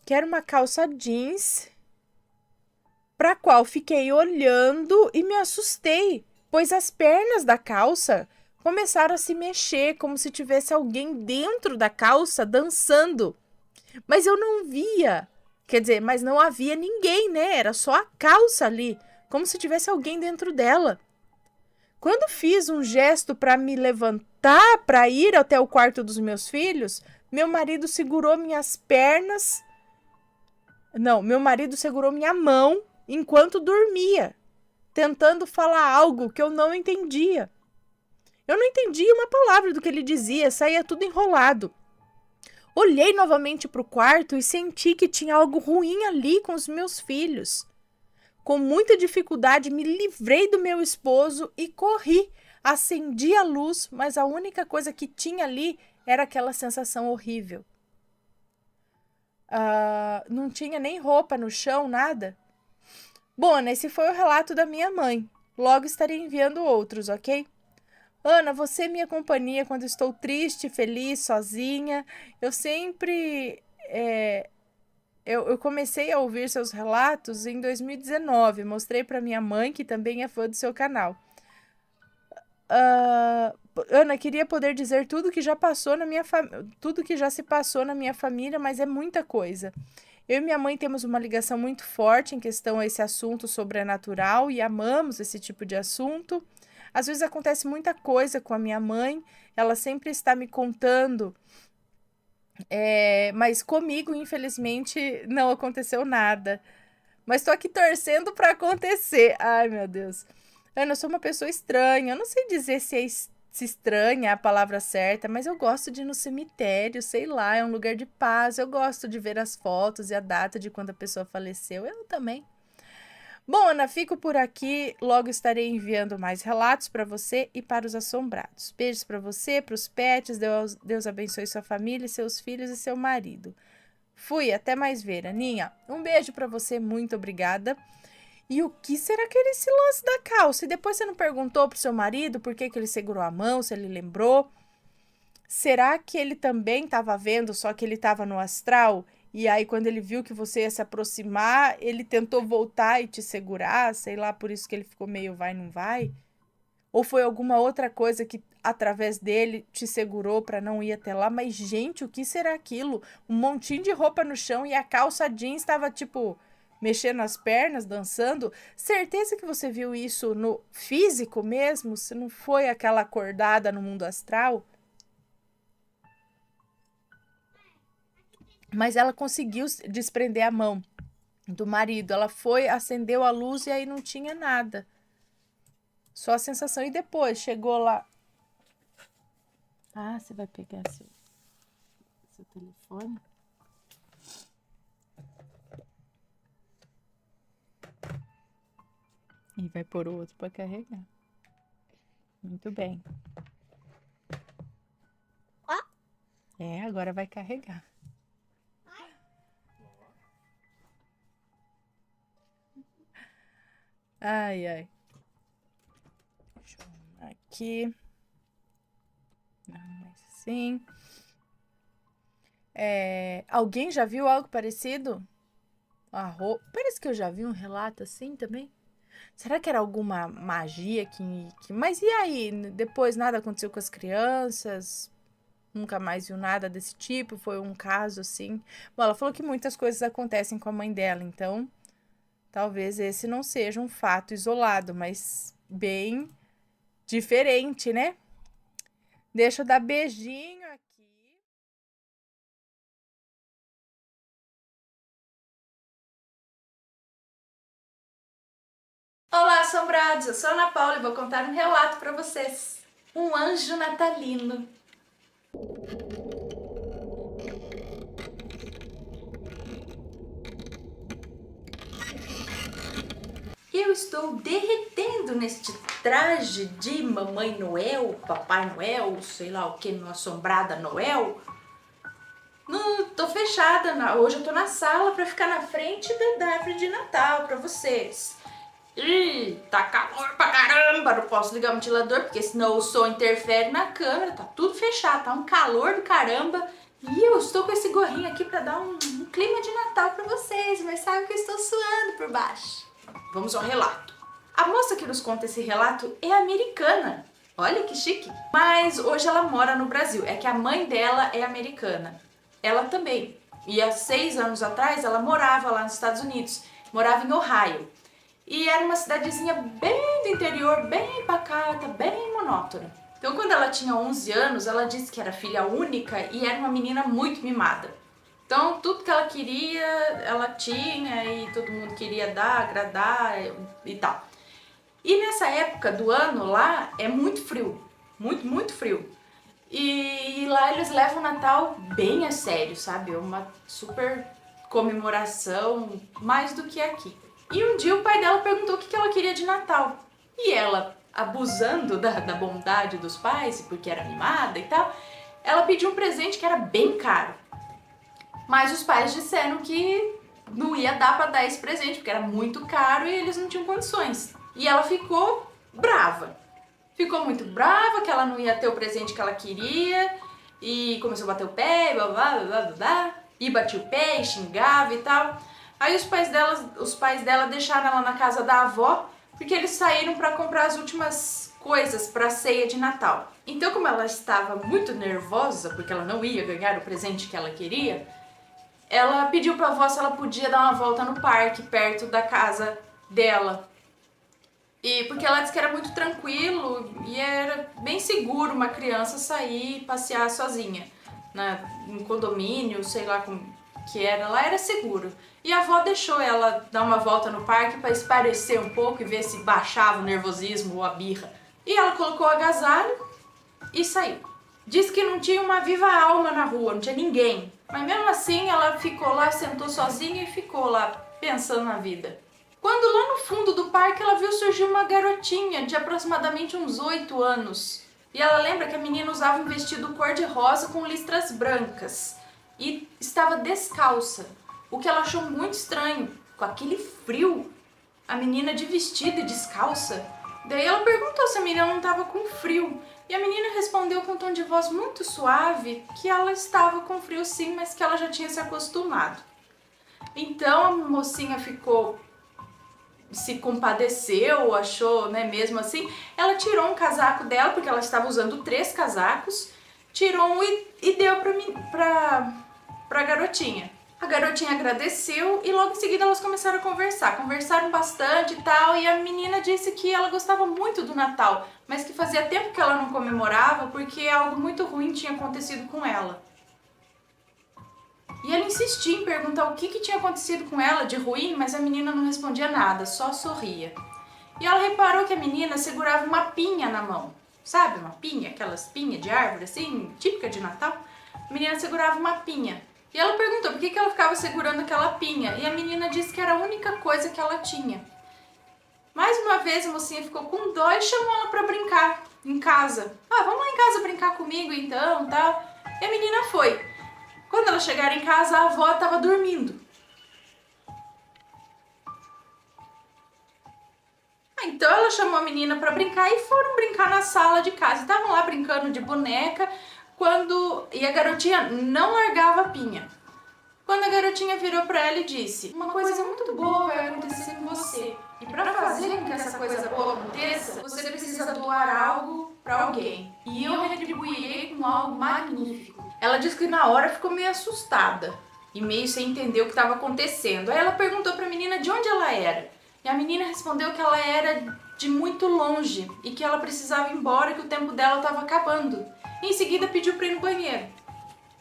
Speaker 1: Que era uma calça jeans para a qual fiquei olhando e me assustei, pois as pernas da calça começaram a se mexer como se tivesse alguém dentro da calça dançando. Mas eu não via, mas não havia ninguém, né? Era só a calça ali, como se tivesse alguém dentro dela. Quando fiz um gesto para me levantar, para ir até o quarto dos meus filhos, meu marido segurou minhas pernas. Não, meu marido segurou minha mão enquanto dormia, tentando falar algo que eu não entendia. Eu não entendia uma palavra do que ele dizia, saía tudo enrolado. Olhei novamente para o quarto e senti que tinha algo ruim ali com os meus filhos. Com muita dificuldade, me livrei do meu esposo e corri. Acendi a luz, mas a única coisa que tinha ali era aquela sensação horrível. Não tinha nem roupa no chão, nada. Bom, Ana, esse foi o relato da minha mãe. Logo estarei enviando outros, ok? Ana, você é minha companhia quando estou triste, feliz, sozinha. Eu sempre... Eu comecei a ouvir seus relatos em 2019. Mostrei para minha mãe, que também é fã do seu canal. Ana, queria poder dizer tudo que já passou na minha tudo que já se passou na minha família, mas é muita coisa. Eu e minha mãe temos uma ligação muito forte em questão a esse assunto sobrenatural e amamos esse tipo de assunto. Às vezes acontece muita coisa com a minha mãe, ela sempre está me contando, mas comigo, infelizmente, não aconteceu nada. Mas tô aqui torcendo para acontecer. Ai, meu Deus. Ana, eu sou uma pessoa estranha. Eu não sei dizer se estranha é a palavra certa, mas eu gosto de ir no cemitério, sei lá, é um lugar de paz. Eu gosto de ver as fotos e a data de quando a pessoa faleceu. Eu também. Bom, Ana, fico por aqui. Logo estarei enviando mais relatos para você e para os assombrados. Beijos para você, para os pets. Deus abençoe sua família, seus filhos e seu marido. Fui, até mais ver, Aninha. Um beijo para você, muito obrigada. E o que será que era esse lance da calça? E depois você não perguntou pro seu marido por que ele segurou a mão, se ele lembrou? Será que ele também estava vendo, só que ele estava no astral? E aí, quando ele viu que você ia se aproximar, ele tentou voltar e te segurar? Sei lá, por isso que ele ficou meio vai, não vai? Ou foi alguma outra coisa que, através dele, te segurou para não ir até lá? Mas, gente, o que será aquilo? Um montinho de roupa no chão e a calça jeans estava, tipo, mexendo as pernas, dançando. Certeza que você viu isso no físico mesmo? Se não foi aquela acordada no mundo astral? Mas ela conseguiu desprender a mão do marido. Ela foi, acendeu a luz e aí não tinha nada. Só a sensação. E depois chegou lá. Ah, você vai pegar seu telefone? E vai pôr o outro para carregar. Muito bem. Agora vai carregar. Ai, ai. Deixa eu arrumar aqui. Não, mas assim. Alguém já viu algo parecido? Parece que eu já vi um relato assim também. Será que era alguma magia que... Mas e aí? Depois nada aconteceu com as crianças? Nunca mais viu nada desse tipo? Foi um caso assim? Bom, ela falou que muitas coisas acontecem com a mãe dela, então talvez esse não seja um fato isolado, mas bem diferente, né? Deixa eu dar beijinho aqui. Olá, assombrados! Eu sou a Ana Paula e vou contar um relato para vocês. Um anjo natalino. Eu estou derretendo neste traje de Mamãe Noel, Papai Noel, sei lá o que, Assombrada Noel. Tô fechada, hoje eu tô na sala para ficar na frente da árvore de Natal para vocês. Ih, tá calor pra caramba, não posso ligar o ventilador porque senão o som interfere na câmera, tá tudo fechado, tá um calor do caramba. E eu estou com esse gorrinho aqui para dar um clima de Natal para vocês, mas sabe que eu estou suando por baixo. Vamos ao relato. A moça que nos conta esse relato é americana. Olha que chique. Mas hoje ela mora no Brasil. É que a mãe dela é americana. Ela também. E há 6 anos atrás ela morava lá nos Estados Unidos. Morava em Ohio. E era uma cidadezinha bem do interior, bem pacata, bem monótona. Então quando ela tinha 11 anos, ela disse que era filha única e era uma menina muito mimada. Então, tudo que ela queria, ela tinha e todo mundo queria dar, agradar e tal. E nessa época do ano lá é muito frio, muito, muito frio. E lá eles levam o Natal bem a sério, sabe? É uma super comemoração, mais do que aqui. E um dia o pai dela perguntou o que ela queria de Natal. E ela, abusando da bondade dos pais, porque era mimada e tal, ela pediu um presente que era bem caro. Mas os pais disseram que não ia dar pra dar esse presente, porque era muito caro e eles não tinham condições. E ela ficou brava. Ficou muito brava que ela não ia ter o presente que ela queria. E começou a bater o pé, blá blá blá blá blá. E batia o pé e xingava e tal. Aí os pais dela deixaram ela na casa da avó, porque eles saíram pra comprar as últimas coisas pra ceia de Natal. Então, como ela estava muito nervosa, porque ela não ia ganhar o presente que ela queria, ela pediu pra avó se ela podia dar uma volta no parque, perto da casa dela. E porque ela disse que era muito tranquilo e era bem seguro uma criança sair e passear sozinha, né? Em condomínio, sei lá como que era, lá era seguro. E a avó deixou ela dar uma volta no parque para espairecer um pouco e ver se baixava o nervosismo ou a birra. E ela colocou o agasalho e saiu. Disse que não tinha uma viva alma na rua, não tinha ninguém. Mas mesmo assim ela ficou lá, sentou sozinha e ficou lá pensando na vida. Quando lá no fundo do parque ela viu surgir uma garotinha de aproximadamente uns 8 anos. E ela lembra que a menina usava um vestido cor-de-rosa com listras brancas e estava descalça, o que ela achou muito estranho. Com aquele frio, a menina de vestido e descalça. Daí ela perguntou se a menina não estava com frio. E a menina respondeu com um tom de voz muito suave que ela estava com frio sim, mas que ela já tinha se acostumado. Então a mocinha se compadeceu, achou, né, mesmo assim, ela tirou um casaco dela, porque ela estava usando 3 casacos, tirou um e deu pra garotinha. A garotinha agradeceu e logo em seguida elas começaram a conversar. Conversaram bastante e tal, e a menina disse que ela gostava muito do Natal, mas que fazia tempo que ela não comemorava porque algo muito ruim tinha acontecido com ela. E ela insistia em perguntar o que tinha acontecido com ela de ruim, mas a menina não respondia nada, só sorria. E ela reparou que a menina segurava uma pinha na mão. Sabe, uma pinha, aquelas pinhas de árvore assim, típica de Natal? A menina segurava uma pinha. E ela perguntou por que ela ficava segurando aquela pinha, e a menina disse que era a única coisa que ela tinha. Mais uma vez a mocinha ficou com dó e chamou ela pra brincar em casa. Ah, vamos lá em casa brincar comigo então, tal. E a menina foi. Quando elas chegaram em casa, a avó estava dormindo. Então ela chamou a menina para brincar e foram brincar na sala de casa. Estavam lá brincando de boneca e a garotinha não largava a pinha. Quando a garotinha virou para ela e disse: "Uma coisa muito boa vai acontecer com você. E para fazer com que essa coisa boa aconteça, você precisa doar algo para alguém. E eu retribuirei com algo magnífico." Ela disse que na hora ficou meio assustada e meio sem entender o que estava acontecendo. Aí ela perguntou para a menina de onde ela era. E a menina respondeu que ela era de muito longe e que ela precisava ir embora, que o tempo dela estava acabando. E em seguida pediu para ir no banheiro.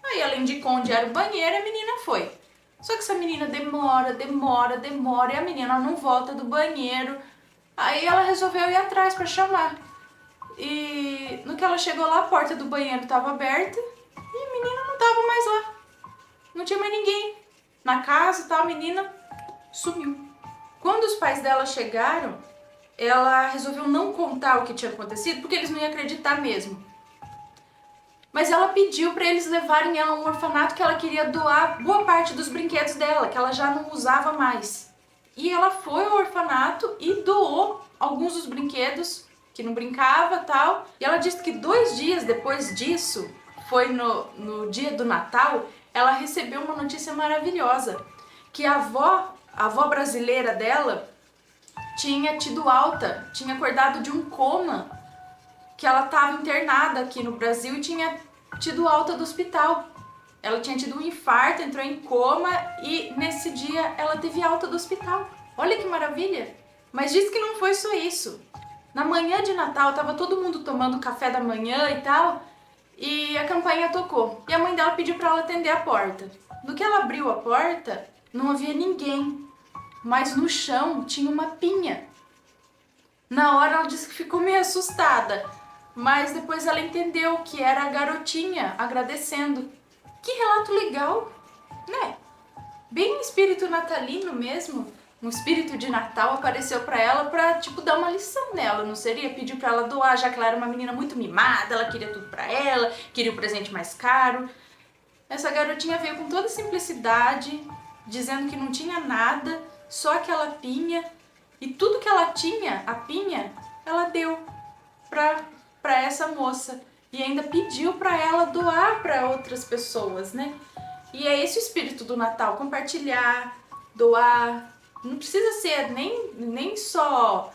Speaker 1: Aí ela indicou onde era o banheiro e a menina foi. Só que essa menina demora e a menina não volta do banheiro. Aí ela resolveu ir atrás para chamar. E no que ela chegou lá, a porta do banheiro estava aberta e a menina não estava mais lá. Não tinha mais ninguém na casa e tal, a menina sumiu. Quando os pais dela chegaram, ela resolveu não contar o que tinha acontecido, porque eles não iam acreditar mesmo. Mas ela pediu para eles levarem ela a um orfanato que ela queria doar boa parte dos brinquedos dela, que ela já não usava mais. E ela foi ao orfanato e doou alguns dos brinquedos que não brincava e tal. E ela disse que 2 dias depois disso, foi no dia do Natal, ela recebeu uma notícia maravilhosa. Que a avó brasileira dela tinha tido alta, tinha acordado de um coma, que ela estava internada aqui no Brasil e tinha tido alta do hospital. Ela tinha tido um infarto, entrou em coma e nesse dia ela teve alta do hospital. Olha que maravilha! Mas diz que não foi só isso. Na manhã de Natal, estava todo mundo tomando café da manhã e tal, e a campainha tocou. E a mãe dela pediu para ela atender a porta. No que ela abriu a porta, não havia ninguém, mas no chão tinha uma pinha. Na hora ela disse que ficou meio assustada, mas depois ela entendeu que era a garotinha agradecendo. Que relato legal, né? Bem espírito natalino mesmo. Um espírito de Natal apareceu pra ela pra, tipo, dar uma lição nela, não seria? Pediu pra ela doar, já que ela era uma menina muito mimada, ela queria tudo pra ela, queria o presente mais caro. Essa garotinha veio com toda simplicidade, dizendo que não tinha nada, só aquela pinha, e tudo que ela tinha, a pinha, ela deu pra essa moça. E ainda pediu pra ela doar pra outras pessoas, né? E é esse o espírito do Natal, compartilhar, doar. Não precisa ser nem só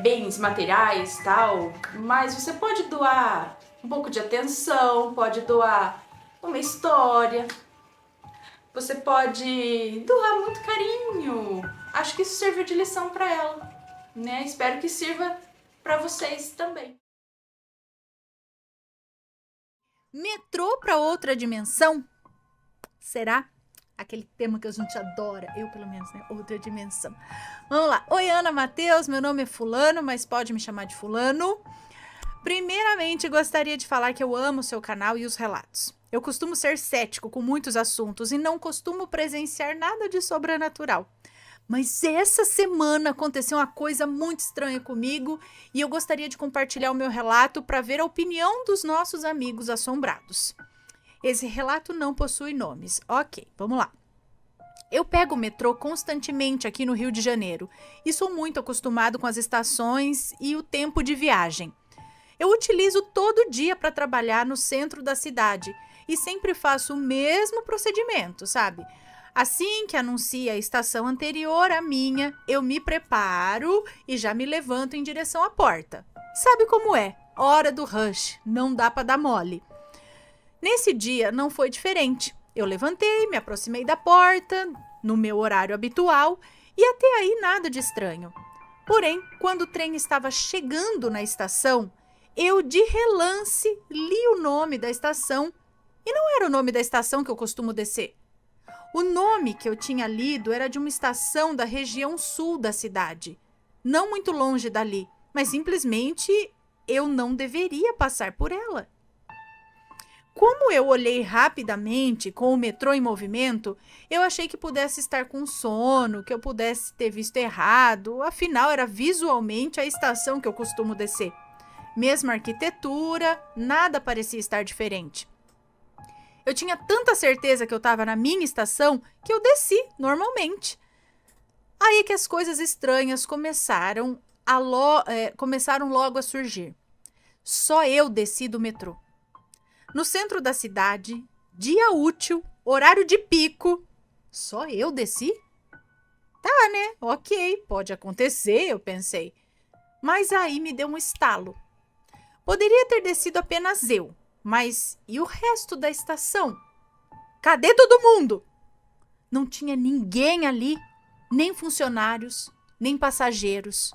Speaker 1: bens materiais, tal, mas você pode doar um pouco de atenção, pode doar uma história, Você pode doar muito carinho. Acho que isso serviu de lição para ela, né? Espero que sirva para vocês também. Metrô para outra dimensão? Será? Aquele tema que a gente adora, eu pelo menos, né? Outra dimensão. Vamos lá. Oi, Ana Matheus, meu nome é Fulano, mas pode me chamar de Fulano. Primeiramente, gostaria de falar que eu amo o seu canal e os relatos. Eu costumo ser cético com muitos assuntos e não costumo presenciar nada de sobrenatural. Mas essa semana aconteceu uma coisa muito estranha comigo e eu gostaria de compartilhar o meu relato para ver a opinião dos nossos amigos assombrados. Esse relato não possui nomes. Ok, vamos lá. Eu pego o metrô constantemente aqui no Rio de Janeiro e sou muito acostumado com as estações e o tempo de viagem. Eu utilizo todo dia para trabalhar no centro da cidade e sempre faço o mesmo procedimento, sabe? Assim que anuncia a estação anterior à minha, eu me preparo e já me levanto em direção à porta. Sabe como é? Hora do rush, não dá para dar mole. Nesse dia não foi diferente. Eu levantei, me aproximei da porta, no meu horário habitual, e até aí nada de estranho. Porém, quando o trem estava chegando na estação, eu de relance li o nome da estação e não era o nome da estação que eu costumo descer. O nome que eu tinha lido era de uma estação da região sul da cidade, não muito longe dali, mas simplesmente eu não deveria passar por ela. Como eu olhei rapidamente com o metrô em movimento, eu achei que pudesse estar com sono, que eu pudesse ter visto errado, afinal era visualmente a estação que eu costumo descer. Mesma arquitetura, nada parecia estar diferente. Eu tinha tanta certeza que eu estava na minha estação que eu desci normalmente. Aí que as coisas estranhas começaram logo a surgir. Só eu desci do metrô. No centro da cidade, dia útil, horário de pico. Só eu desci? Tá, né? Ok, pode acontecer, eu pensei. Mas aí me deu um estalo. Poderia ter descido apenas eu, mas e o resto da estação? Cadê todo mundo? Não tinha ninguém ali, nem funcionários, nem passageiros.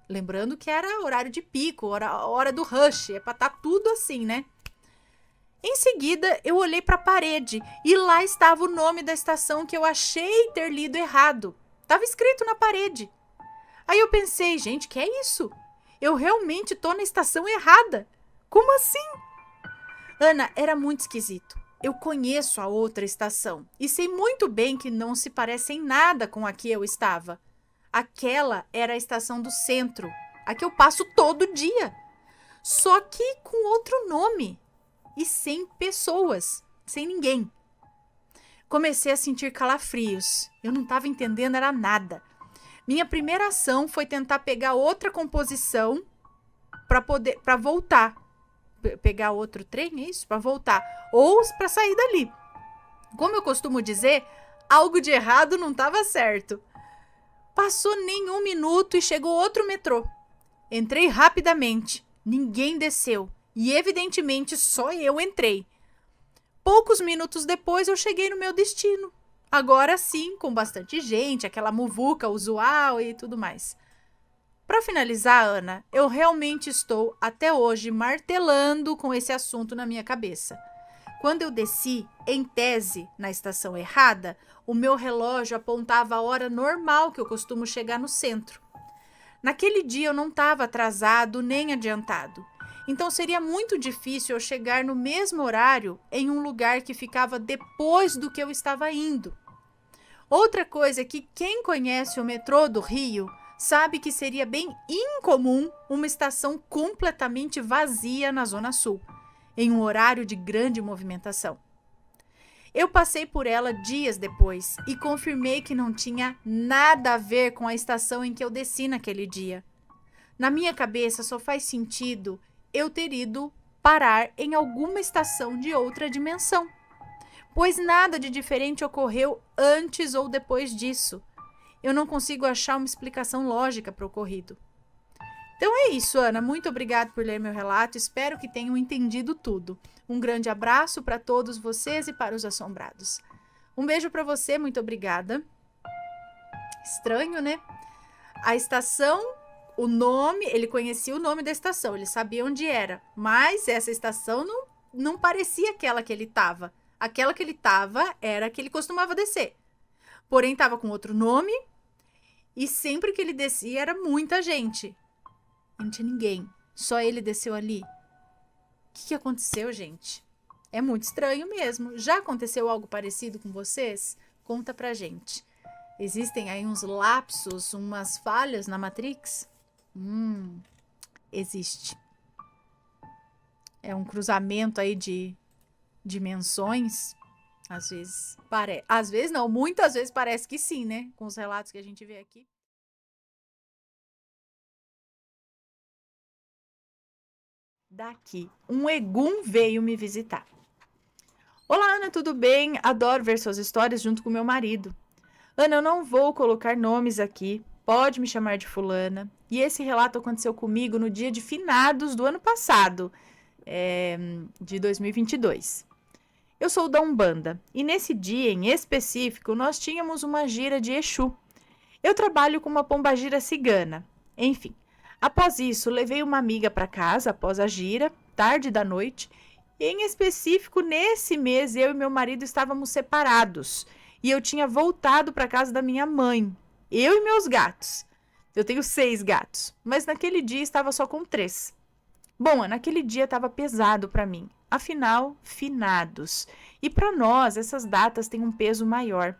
Speaker 1: Lembrando que era horário de pico, hora do rush, é pra estar tudo assim, né? Em seguida, eu olhei para a parede e lá estava o nome da estação que eu achei ter lido errado. Estava escrito na parede. Aí eu pensei, gente, que é isso? Eu realmente tô na estação errada. Como assim? Ana, era muito esquisito. Eu conheço a outra estação e sei muito bem que não se parece em nada com a que eu estava. Aquela era a estação do centro, a que eu passo todo dia. Só que com outro nome. E sem pessoas, sem ninguém. Comecei a sentir calafrios. Eu não estava entendendo era nada. Minha primeira ação foi tentar pegar outra composição para voltar. Pegar outro trem, é isso? Para voltar. Ou para sair dali. Como eu costumo dizer, algo de errado não estava certo. Passou nem um minuto e chegou outro metrô. Entrei rapidamente. Ninguém desceu. E evidentemente só eu entrei. Poucos minutos depois eu cheguei no meu destino. Agora sim, com bastante gente, aquela muvuca usual e tudo mais. Para finalizar, Ana, eu realmente estou até hoje martelando com esse assunto na minha cabeça. Quando eu desci, em tese, na estação errada, o meu relógio apontava a hora normal que eu costumo chegar no centro. Naquele dia eu não estava atrasado nem adiantado. Então seria muito difícil eu chegar no mesmo horário em um lugar que ficava depois do que eu estava indo. Outra coisa é que quem conhece o metrô do Rio sabe que seria bem incomum uma estação completamente vazia na Zona Sul, em um horário de grande movimentação. Eu passei por ela dias depois e confirmei que não tinha nada a ver com a estação em que eu desci naquele dia. Na minha cabeça só faz sentido eu ter ido parar em alguma estação de outra dimensão, pois nada de diferente ocorreu antes ou depois disso. Eu não consigo achar uma explicação lógica para o ocorrido. Então é isso, Ana. Muito obrigada por ler meu relato. Espero que tenham entendido tudo. Um grande abraço para todos vocês e para os assombrados. Um beijo pra você, muito obrigada. Estranho, né? A estação, o nome, ele conhecia o nome da estação, ele sabia onde era, mas essa estação não parecia aquela que ele tava. Aquela que ele tava era a que ele costumava descer. Porém, tava com outro nome e sempre que ele descia era muita gente. Não tinha ninguém, só ele desceu ali. O que aconteceu, gente? É muito estranho mesmo. Já aconteceu algo parecido com vocês? Conta pra gente. Existem aí uns lapsos, umas falhas na Matrix? Existe. É um cruzamento aí de dimensões. Às vezes parece. Às vezes não, muitas vezes parece que sim, né? Com os relatos que a gente vê aqui. Daqui, um Egum veio me visitar. Olá, Ana, tudo bem? Adoro ver suas histórias junto com meu marido. Ana, eu não vou colocar nomes aqui, pode me chamar de fulana. E esse relato aconteceu comigo no dia de finados do ano passado, de 2022. Eu sou da Umbanda e nesse dia em específico nós tínhamos uma gira de Exu. Eu trabalho com uma pombagira cigana. Enfim, após isso levei uma amiga para casa após a gira, tarde da noite. E em específico, nesse mês, eu e meu marido estávamos separados. E eu tinha voltado para casa da minha mãe. Eu e meus gatos. Eu tenho 6 gatos. Mas naquele dia estava só com 3. Bom, naquele dia estava pesado para mim. Afinal, finados. E para nós, essas datas têm um peso maior.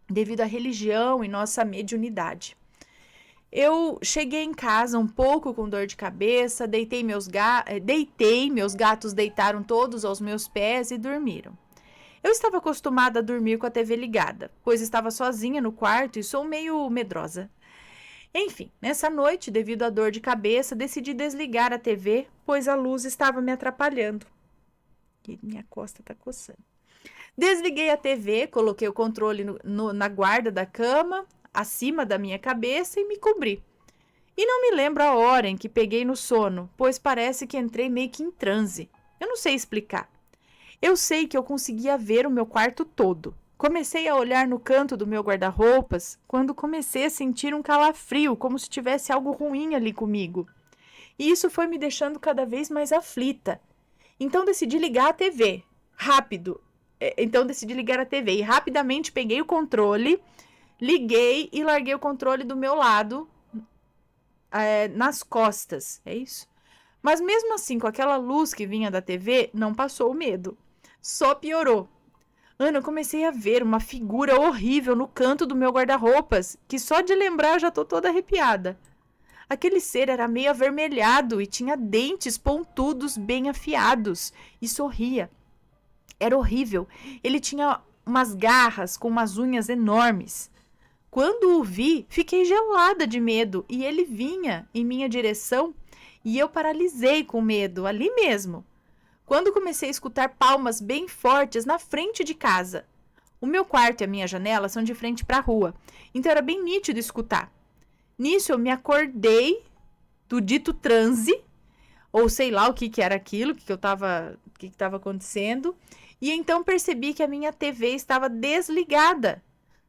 Speaker 1: Devido à religião e nossa mediunidade. Eu cheguei em casa um pouco com dor de cabeça, deitei, meus gatos deitaram todos aos meus pés e dormiram. Eu estava acostumada a dormir com a TV ligada, pois estava sozinha no quarto e sou meio medrosa. Enfim, nessa noite, devido à dor de cabeça, decidi desligar a TV, pois a luz estava me atrapalhando. E minha costa está coçando. Desliguei a TV, coloquei o controle na guarda da cama, acima da minha cabeça e me cobri. E não me lembro a hora em que peguei no sono, pois parece que entrei meio que em transe. Eu não sei explicar. Eu sei que eu conseguia ver o meu quarto todo. Comecei a olhar no canto do meu guarda-roupas quando comecei a sentir um calafrio, como se tivesse algo ruim ali comigo. E isso foi me deixando cada vez mais aflita. Então decidi ligar a TV. Rápido. Então decidi ligar a TV e rapidamente peguei o controle, liguei e larguei o controle do meu lado, nas costas. É isso? Mas mesmo assim, com aquela luz que vinha da TV, não passou o medo. Só piorou. Ana, eu comecei a ver uma figura horrível no canto do meu guarda-roupas, que só de lembrar eu já tô toda arrepiada. Aquele ser era meio avermelhado e tinha dentes pontudos bem afiados e sorria. Era horrível. Ele tinha umas garras com umas unhas enormes. Quando o vi, fiquei gelada de medo e ele vinha em minha direção e eu paralisei com medo ali mesmo. Quando comecei a escutar palmas bem fortes na frente de casa. O meu quarto e a minha janela são de frente para a rua, então era bem nítido escutar. Nisso eu me acordei do dito transe, ou sei lá o que era aquilo, o que estava acontecendo, e então percebi que a minha TV estava desligada.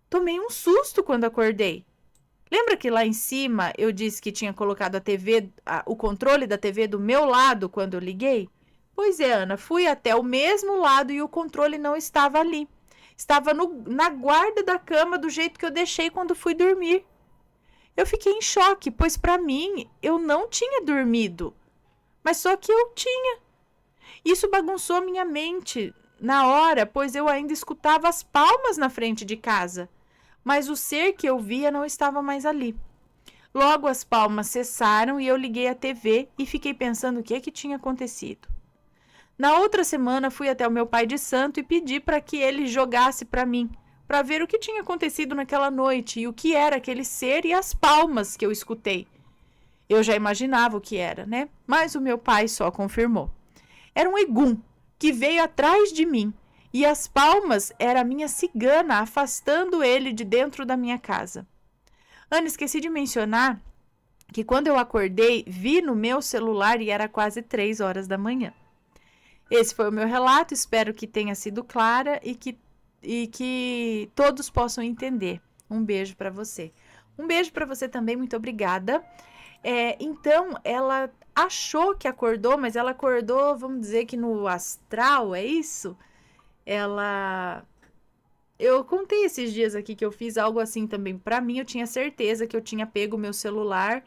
Speaker 1: Tomei um susto quando acordei. Lembra que lá em cima eu disse que tinha colocado a TV, o controle da TV do meu lado quando eu liguei? Pois é, Ana, fui até o mesmo lado e o controle não estava ali. Estava na guarda da cama do jeito que eu deixei quando fui dormir. Eu fiquei em choque, pois para mim eu não tinha dormido. Mas só que eu tinha. Isso bagunçou minha mente na hora, pois eu ainda escutava as palmas na frente de casa. Mas o ser que eu via não estava mais ali. Logo as palmas cessaram e eu liguei a TV e fiquei pensando o que tinha acontecido. Na outra semana fui até o meu pai de santo e pedi para que ele jogasse para mim, para ver o que tinha acontecido naquela noite e o que era aquele ser e as palmas que eu escutei. Eu já imaginava o que era, né? Mas o meu pai só confirmou. Era um Egum que veio atrás de mim e as palmas era a minha cigana afastando ele de dentro da minha casa. Ana, esqueci de mencionar que quando eu acordei, vi no meu celular e era quase 3 horas da manhã. Esse foi o meu relato, espero que tenha sido clara e que e que todos possam entender. Um beijo para você. Um beijo para você também, muito obrigada. Então, ela achou que acordou, mas ela acordou, vamos dizer que no astral, é isso? Eu contei esses dias aqui que eu fiz algo assim também. Para mim, eu tinha certeza que eu tinha pego o meu celular,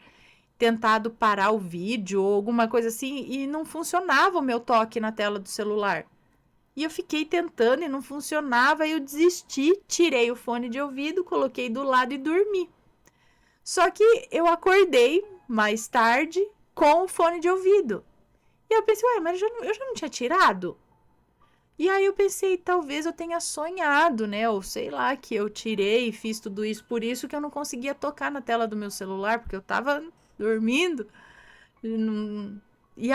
Speaker 1: tentado parar o vídeo ou alguma coisa assim, e não funcionava o meu toque na tela do celular. E eu fiquei tentando e não funcionava, aí eu desisti, tirei o fone de ouvido, coloquei do lado e dormi. Só que eu acordei mais tarde com o fone de ouvido. E eu pensei, ué, mas eu já não tinha tirado? E aí eu pensei, talvez eu tenha sonhado, né? Ou sei lá, que eu tirei e fiz tudo isso. Por isso que eu não conseguia tocar na tela do meu celular, porque eu tava dormindo. E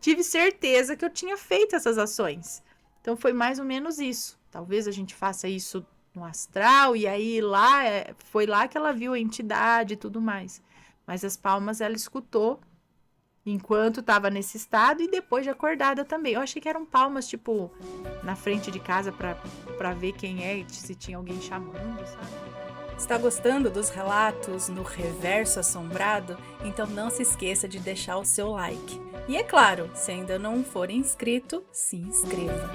Speaker 1: tive certeza que eu tinha feito essas ações. Então foi mais ou menos isso. Talvez a gente faça isso no astral, e aí lá foi lá que ela viu a entidade e tudo mais. Mas as palmas ela escutou enquanto estava nesse estado e depois de acordada também. Eu achei que eram palmas, tipo, na frente de casa para ver quem é, se tinha alguém chamando, sabe?
Speaker 2: Está gostando dos relatos no Reverso Assombrado? Então não se esqueça de deixar o seu like. E é claro, se ainda não for inscrito, se inscreva.